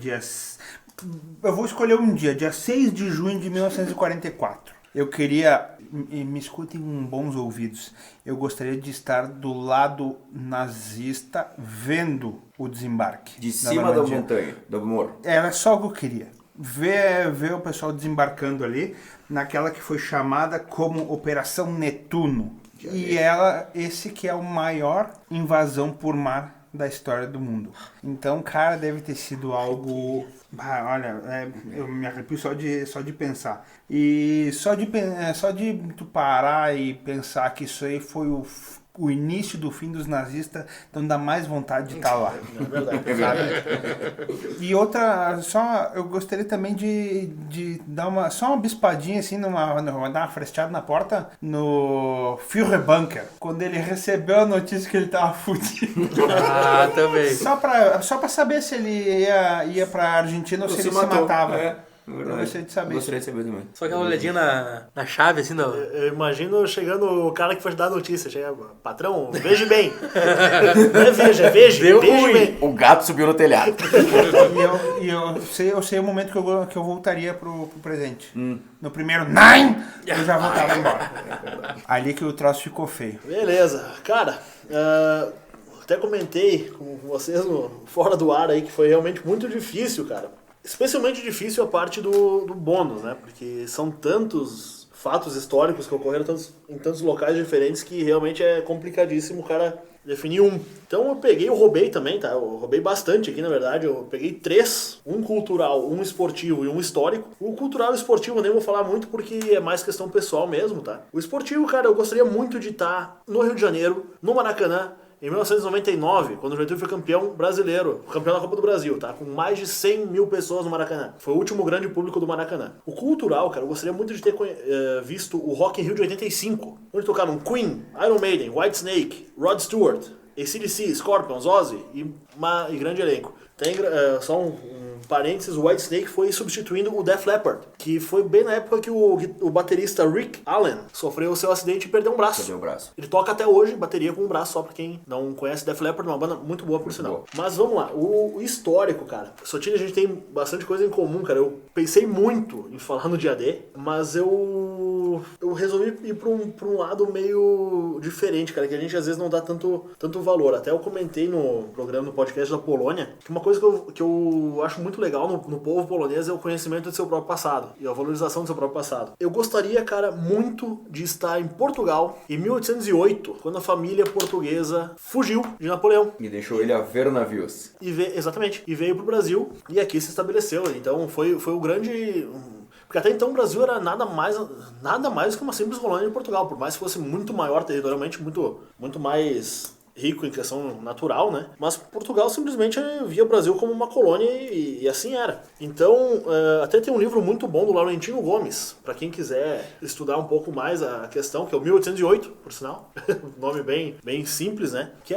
Eu vou escolher um dia 6 de junho de 1944. Eu queria, e me escutem com bons ouvidos, eu gostaria de estar do lado nazista vendo o desembarque. De na cima da Normandia. montanha, do morro. Era só o que eu queria. Ver o pessoal desembarcando ali, naquela que foi chamada como Operação Netuno. E esse que é o maior invasão por mar da história do mundo. Então, cara, deve ter sido algo... olha, eu me arrepio só de pensar. E só de tu parar e pensar que isso aí foi o início do fim dos nazistas, então dá mais vontade de estar lá. É verdade. Sabe? E outra, eu gostaria também de dar só uma bispadinha assim, dar uma fresteada na porta no Führerbunker, quando ele recebeu a notícia que ele tava fudido. Ah, também. Só pra saber se ele ia pra Argentina ou se ele se matava. É, Eu verdade. gostaria de saber. Gostaria de saber também. Só aquela olhadinha na chave, assim, não. Eu imagino chegando o cara que foi te dar a notícia. Chega, patrão, veja bem. Não é veja, veja bem. O gato subiu no telhado. E eu sei o momento que eu voltaria pro presente. No primeiro Nein, eu já voltava embora. Ali que o troço ficou feio. Beleza. Cara, até comentei com vocês fora do ar aí que foi realmente muito difícil, cara. Especialmente difícil a parte do bônus, né? Porque são tantos fatos históricos que ocorreram em tantos locais diferentes que realmente é complicadíssimo o cara definir um. Então eu roubei também, tá? Eu roubei bastante aqui, na verdade. Eu peguei 3, um cultural, um esportivo e um histórico. O cultural e o esportivo eu nem vou falar muito porque é mais questão pessoal mesmo, tá? O esportivo, cara, eu gostaria muito de estar no Rio de Janeiro, no Maracanã, em 1999, quando o Juventude foi campeão brasileiro, campeão da Copa do Brasil, tá? Com mais de 100 mil pessoas no Maracanã. Foi o último grande público do Maracanã. O cultural, cara, eu gostaria muito de ter visto o Rock in Rio de 85, onde tocaram Queen, Iron Maiden, Whitesnake, Rod Stewart, AC/DC, Scorpions, Ozzy e grande elenco. Tem só um parênteses, o Whitesnake foi substituindo o Def Leppard, que foi bem na época que o baterista Rick Allen sofreu o seu acidente e perdeu um braço. Perdeu o braço. Ele toca até hoje bateria com um braço, só pra quem não conhece Def Leppard, uma banda muito boa por sinal. boa. Mas vamos lá, o histórico, cara. Sotilha, a gente tem bastante coisa em comum, cara. Eu pensei muito em falar no dia D, mas eu resolvi ir pra um lado meio diferente, cara, que a gente às vezes não dá tanto valor. Até eu comentei no programa, no podcast da Polônia, que uma coisa que eu acho muito legal no povo polonês é o conhecimento do seu próprio passado e a valorização do seu próprio passado. Eu gostaria, cara, muito de estar em Portugal em 1808, quando a família portuguesa fugiu de Napoleão. E deixou ele a ver navios. Exatamente. E veio pro Brasil e aqui se estabeleceu. Então foi o grande... Porque até então o Brasil era nada mais do que uma simples colônia de Portugal, por mais que fosse muito maior territorialmente, muito mais rico em questão natural, né? Mas Portugal simplesmente via o Brasil como uma colônia e assim era. Então, até tem um livro muito bom do Laurentino Gomes, para quem quiser estudar um pouco mais a questão, que é o 1808, por sinal, nome bem simples, né? Que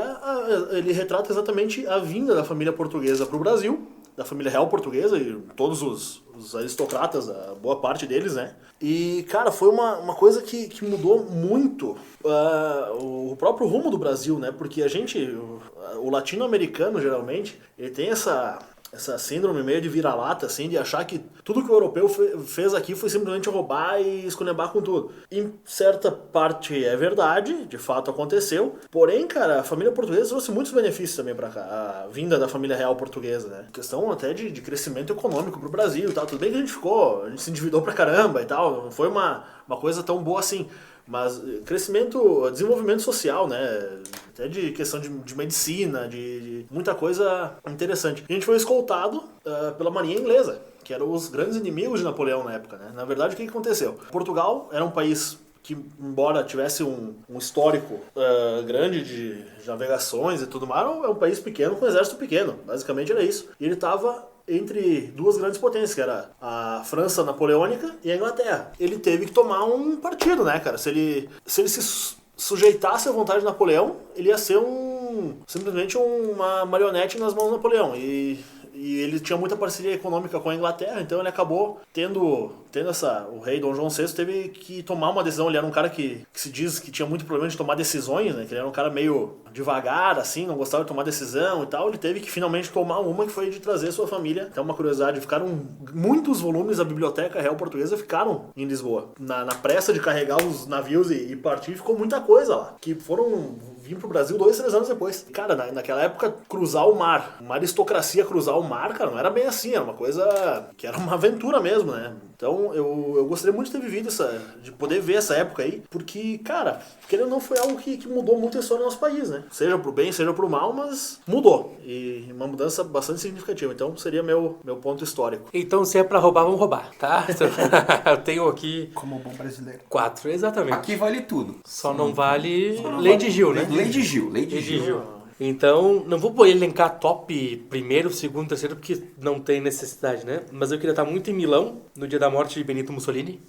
ele retrata exatamente a vinda da família portuguesa para o Brasil, da família real portuguesa e todos os aristocratas, a boa parte deles, né? E, cara, foi uma coisa que mudou muito o próprio rumo do Brasil, né? Porque o latino-americano, geralmente, ele tem essa síndrome meio de vira-lata, assim, de achar que tudo que o europeu fez aqui foi simplesmente roubar e esculhambar com tudo. Em certa parte é verdade, de fato aconteceu, porém, cara, a família portuguesa trouxe muitos benefícios também pra cá, a vinda da família real portuguesa, né? Questão até de crescimento econômico pro Brasil e tal, tudo bem que a gente se endividou pra caramba e tal, não foi uma coisa tão boa assim. Mas crescimento, desenvolvimento social, né? Até de questão de medicina, de muita coisa interessante. A gente foi escoltado pela marinha inglesa, que eram os grandes inimigos de Napoleão na época, né? Na verdade, o que aconteceu? Portugal era um país que, embora tivesse um histórico grande de navegações e tudo mais, é um país pequeno com um exército pequeno. Basicamente era isso. E ele estava entre duas grandes potências, que era a França napoleônica e a Inglaterra. Ele teve que tomar um partido, né, cara? Se ele se sujeitasse à vontade de Napoleão, ele ia ser simplesmente uma marionete nas mãos de Napoleão. E ele tinha muita parceria econômica com a Inglaterra, então ele acabou tendo o rei Dom João VI teve que tomar uma decisão. Ele era um cara que se diz que tinha muito problema de tomar decisões, né? Que ele era um cara meio devagar, assim, não gostava de tomar decisão e tal. Ele teve que finalmente tomar uma, que foi de trazer sua família. Então, uma curiosidade, ficaram muitos volumes da Biblioteca Real Portuguesa ficaram em Lisboa. Na pressa de carregar os navios e partir, ficou muita coisa lá, que foram vir pro Brasil 2-3 anos depois. Cara, naquela época, cruzar o mar, uma aristocracia cruzar o mar, cara, não era bem assim, era uma coisa que era uma aventura mesmo, né? Então, eu gostaria muito de ter vivido de poder ver essa época aí, porque, cara, querendo ou não, foi algo que mudou muito a história do nosso país, né? Seja pro bem, seja pro mal, mas mudou. E uma mudança bastante significativa. Então, seria meu ponto histórico. Então, se é pra roubar, vamos roubar, tá? Eu tenho aqui... Como bom brasileiro. 4, exatamente. Aqui vale tudo. Só não vale Lei de Gil, né? Lei de Gil. Então, não vou elencar top primeiro, segundo, terceiro, porque não tem necessidade, né? Mas eu queria estar muito em Milão, no dia da morte de Benito Mussolini.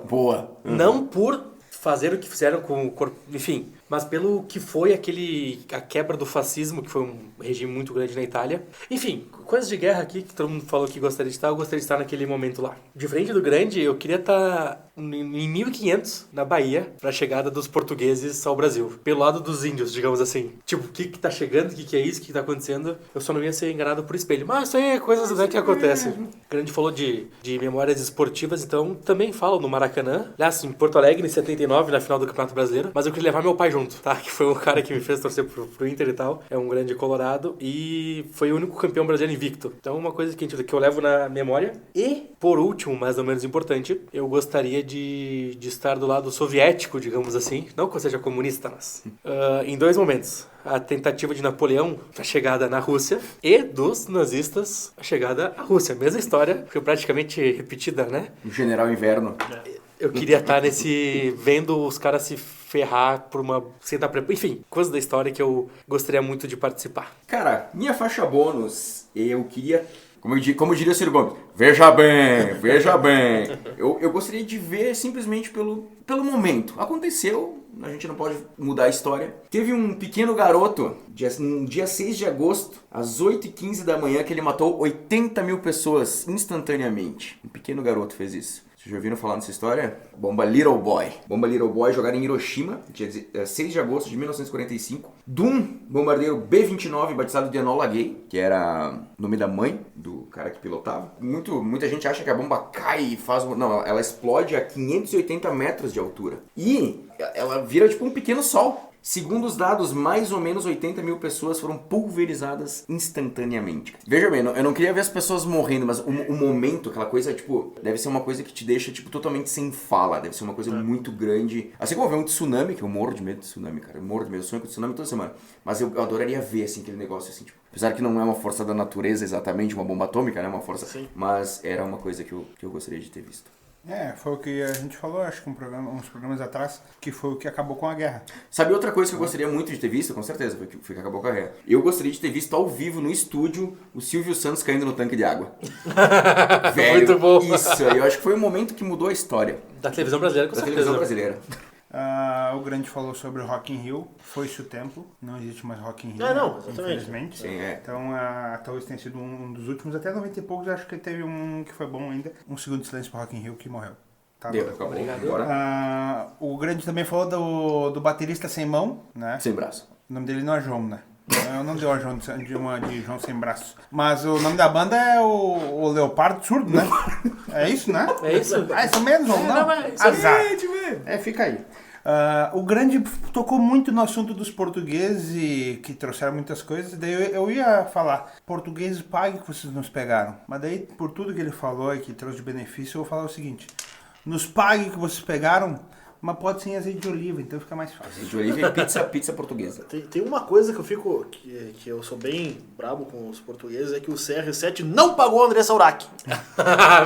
Boa. Não por fazer o que fizeram com o corpo, enfim, mas pelo que foi a quebra do fascismo, que foi um regime muito grande na Itália. Enfim, coisas de guerra aqui, que todo mundo falou que gostaria de estar, eu gostaria de estar naquele momento lá. De frente do Grande, eu queria estar em 1500, na Bahia, para a chegada dos portugueses ao Brasil. Pelo lado dos índios, digamos assim. Tipo, o que tá chegando, o que é isso, o que tá acontecendo. Eu só não ia ser enganado por espelho. Mas isso aí é coisas que acontecem. O Grande falou de memórias esportivas, então também falo no Maracanã. Aliás, em Porto Alegre, em 79, na final do Campeonato Brasileiro. Mas eu queria levar meu pai junto, tá? Que foi um cara que me fez torcer pro Inter e tal. É um grande colorado. E foi o único campeão brasileiro invicto. Então, uma coisa que eu levo na memória. E, por último, mais ou menos importante, eu gostaria de estar do lado soviético, digamos assim. Não que eu seja comunista, mas... em 2 momentos. A tentativa de Napoleão, a chegada na Rússia, e dos nazistas, a chegada à Rússia. A mesma história, foi praticamente repetida, né? O General Inverno. Eu queria estar vendo os caras se ferrar por enfim, coisas da história que eu gostaria muito de participar. Cara, minha faixa bônus, eu queria... Como diria o Ciro Gomes, veja bem. Eu gostaria de ver simplesmente pelo momento. Aconteceu, a gente não pode mudar a história. Teve um pequeno garoto, no dia 6 de agosto, às 8h15 da manhã, que ele matou 80 mil pessoas instantaneamente. Um pequeno garoto fez isso. Vocês já ouviram falar nessa história? Bomba Little Boy. Bomba Little Boy jogada em Hiroshima, dia 6 de agosto de 1945. De um bombardeiro B-29 batizado de Enola Gay, que era o nome da mãe do cara que pilotava. Muita gente acha que a bomba cai e faz... Não, ela explode a 580 metros de altura. E ela vira tipo um pequeno sol. Segundo os dados, mais ou menos 80 mil pessoas foram pulverizadas instantaneamente. Veja bem, eu não queria ver as pessoas morrendo, mas o momento, aquela coisa, tipo, deve ser uma coisa que te deixa, tipo, totalmente sem fala. Deve ser uma coisa muito grande. Assim como ver um tsunami, que eu morro de medo de tsunami, cara. Eu morro de medo, eu sonho com tsunami toda semana. Mas eu adoraria ver, assim, aquele negócio, assim, tipo... Apesar que não é uma força da natureza exatamente, uma bomba atômica, né? Uma força... Sim. Mas era uma coisa que eu gostaria de ter visto. Foi o que a gente falou, acho que uns programas atrás, que foi o que acabou com a guerra. Sabe outra coisa que eu gostaria muito de ter visto? Com certeza, foi que acabou com a guerra. Eu gostaria de ter visto ao vivo, no estúdio, o Silvio Santos caindo no tanque de água. Velho, muito bom. Isso aí, eu acho que foi um momento que mudou a história. Da televisão brasileira, com Da certeza. televisão brasileira. O Grande falou sobre o Rock in Rio, foi-se o tempo, não existe mais Rock in Rio, Não, exatamente. infelizmente. Sim, é. Então, até hoje tem sido um dos últimos, até 90 e poucos, acho que teve um que foi bom ainda, um segundo de silêncio pro Rock in Rio que morreu. Tá, Deu, acabou. Bora. O Grande também falou do baterista sem mão, né? Sem braço. O nome dele não é João, né? Eu não dei uma João de João sem braço. Mas o nome da banda é o Leopardo Surdo, né? É isso, né? É isso? Isso mesmo, João? Não, isso azar. mesmo. Fica aí. O Grande tocou muito no assunto dos portugueses e que trouxeram muitas coisas. Daí eu ia falar, portugueses paguem que vocês nos pegaram. Mas daí, por tudo que ele falou e que trouxe de benefício, eu vou falar o seguinte. Nos paguem que vocês pegaram, mas pode ser em azeite de oliva, então fica mais fácil. Azeite de oliva e pizza portuguesa. Tem uma coisa que eu fico, que eu sou bem brabo com os portugueses, é que o CR7 não pagou o André Saurac.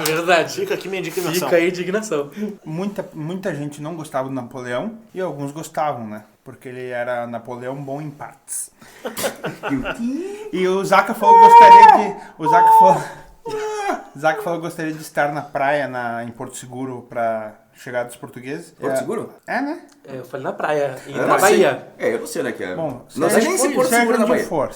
Verdade. Fica aqui minha indignação. Fica aí a indignação. Muita gente não gostava do Napoleão e alguns gostavam, né? Porque ele era Napoleão bom em partes. E o Zaca falou que gostaria de... Zaca falou que gostaria de estar na praia em Porto Seguro pra chegada dos portugueses. Porto Seguro? Né? Eu falei na praia e Eu na não sei. Bahia. Eu não sei onde é que é. Bom, não sei nem se Porto Seguro é na onde Bahia. for,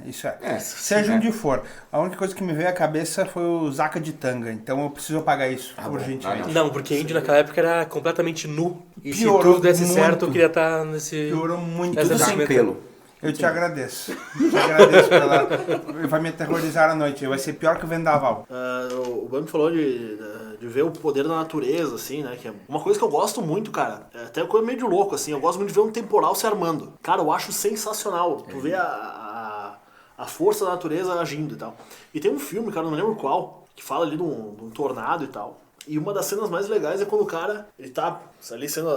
isso é. Seja onde for. A única coisa que me veio à cabeça foi o Zaca de tanga, então eu preciso pagar isso, urgentemente. Não, porque índio naquela época era completamente nu. E Piorou se tudo desse muito. certo, eu queria estar nesse... Piorou muito. Nessa Tudo sem vestimenta. pelo. Eu te agradeço. Pela... Vai me aterrorizar à noite. Vai ser pior que o vendaval. O Bambi falou de ver o poder da natureza, assim, né? Que é uma coisa que eu gosto muito, cara. É até coisa meio de louco, assim. Eu gosto muito de ver um temporal se armando. Cara, eu acho sensacional. Tu vê a força da natureza agindo e tal. E tem um filme, cara, não me lembro qual, que fala ali de um tornado e tal. E uma das cenas mais legais é quando o cara, ele tá ali sendo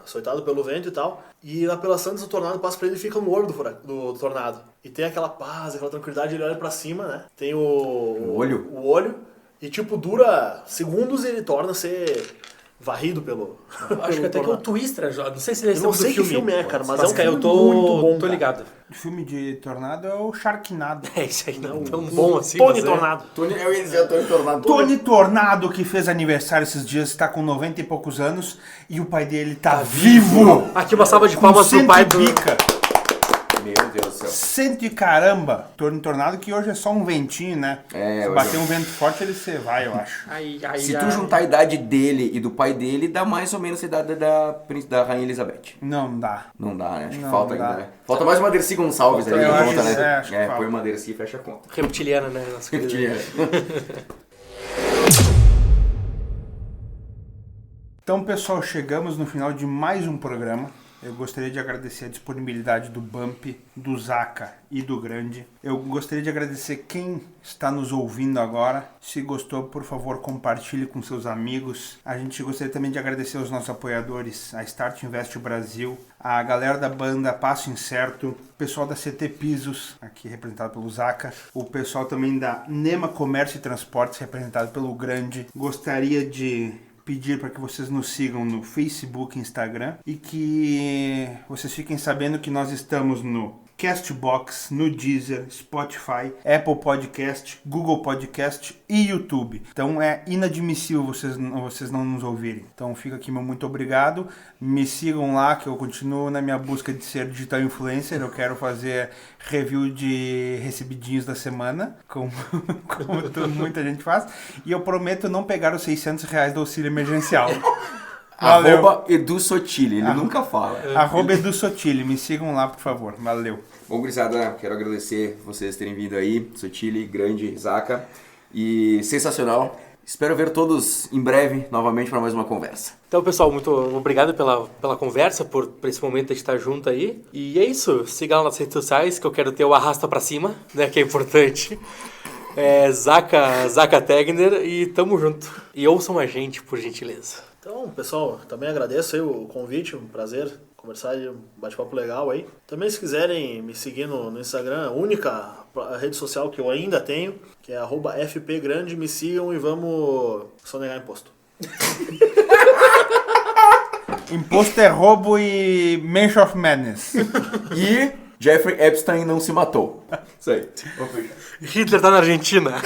açoitado pelo vento e tal, e lá pelas santas o tornado passa pra ele e fica no olho do tornado. E tem aquela paz, aquela tranquilidade, ele olha pra cima, né? Tem o olho, e tipo, dura segundos e ele torna a ser varrido pelo Acho que até que é o Twister, não sei se ele Eu não sei que filme é, cara, mas é um eu filme tô muito bom, tô cara. ligado. O filme de Tornado é o Sharknado. É isso aí, não tão bom assim. Tony mas é. Tornado. Eu ia dizer Tony Tornado. Tony Tornado, que fez aniversário esses dias, está com 90 e poucos anos e o pai dele tá vivo! Aqui uma salva de Com palmas pro cento pai e do... pica. Meu Deus do céu. Cento e caramba! Tony Tornado, que hoje é só um ventinho, né? É, Se hoje bater é. um vento forte, ele se vai, eu acho. Se tu juntar a idade dele e do pai dele, dá mais ou menos a idade da Rainha Elizabeth. Não dá. Não dá, né? Acho que Não, falta não ainda, dá. né? Falta mais uma Dercy Gonçalves ali Eu na acho conta, que né? acho que falta. Põe uma Dercy e fecha a conta. Reptiliana, né? Nossa coisa. Então, pessoal, chegamos no final de mais um programa. Eu gostaria de agradecer a disponibilidade do Bump, do Zaca e do Grande. Eu gostaria de agradecer quem está nos ouvindo agora. Se gostou, por favor, compartilhe com seus amigos. A gente gostaria também de agradecer aos nossos apoiadores, a Start Invest Brasil, a galera da banda Passo Incerto, o pessoal da CT Pisos, aqui representado pelo Zaca, o pessoal também da Nema Comércio e Transportes, representado pelo Grande. Gostaria de pedir para que vocês nos sigam no Facebook e Instagram e que vocês fiquem sabendo que nós estamos no Castbox, no Deezer, Spotify, Apple Podcast, Google Podcast e YouTube. Então é inadmissível vocês não nos ouvirem. Então fica aqui meu muito obrigado. Me sigam lá que eu continuo na minha busca de ser digital influencer. Eu quero fazer review de recebidinhos da semana, como muita gente faz. E eu prometo não pegar os R$600 do auxílio emergencial. Valeu. @Edu Sotile, ele nunca fala. @Edu Sotile, me sigam lá, por favor. Valeu. Bom, gurizada, quero agradecer vocês terem vindo aí, Sotile, Grande, Zaca. E sensacional. Espero ver todos em breve novamente para mais uma conversa. Então, pessoal, muito obrigado pela conversa, por esse momento de estar junto aí. E é isso, siga lá nas redes sociais que eu quero ter o arrasta pra cima, né, que é importante. Zaca Tegner e tamo junto. E ouçam a gente, por gentileza. Então, pessoal, também agradeço aí o convite, um prazer conversar e um bate-papo legal aí. Também, se quiserem me seguir no Instagram, a única rede social que eu ainda tenho, que é @fpgrande, me sigam e vamos sonegar imposto. Imposto é roubo e Mansion of Madness. E Jeffrey Epstein não se matou. Isso aí. Vamos fechar. Hitler tá na Argentina.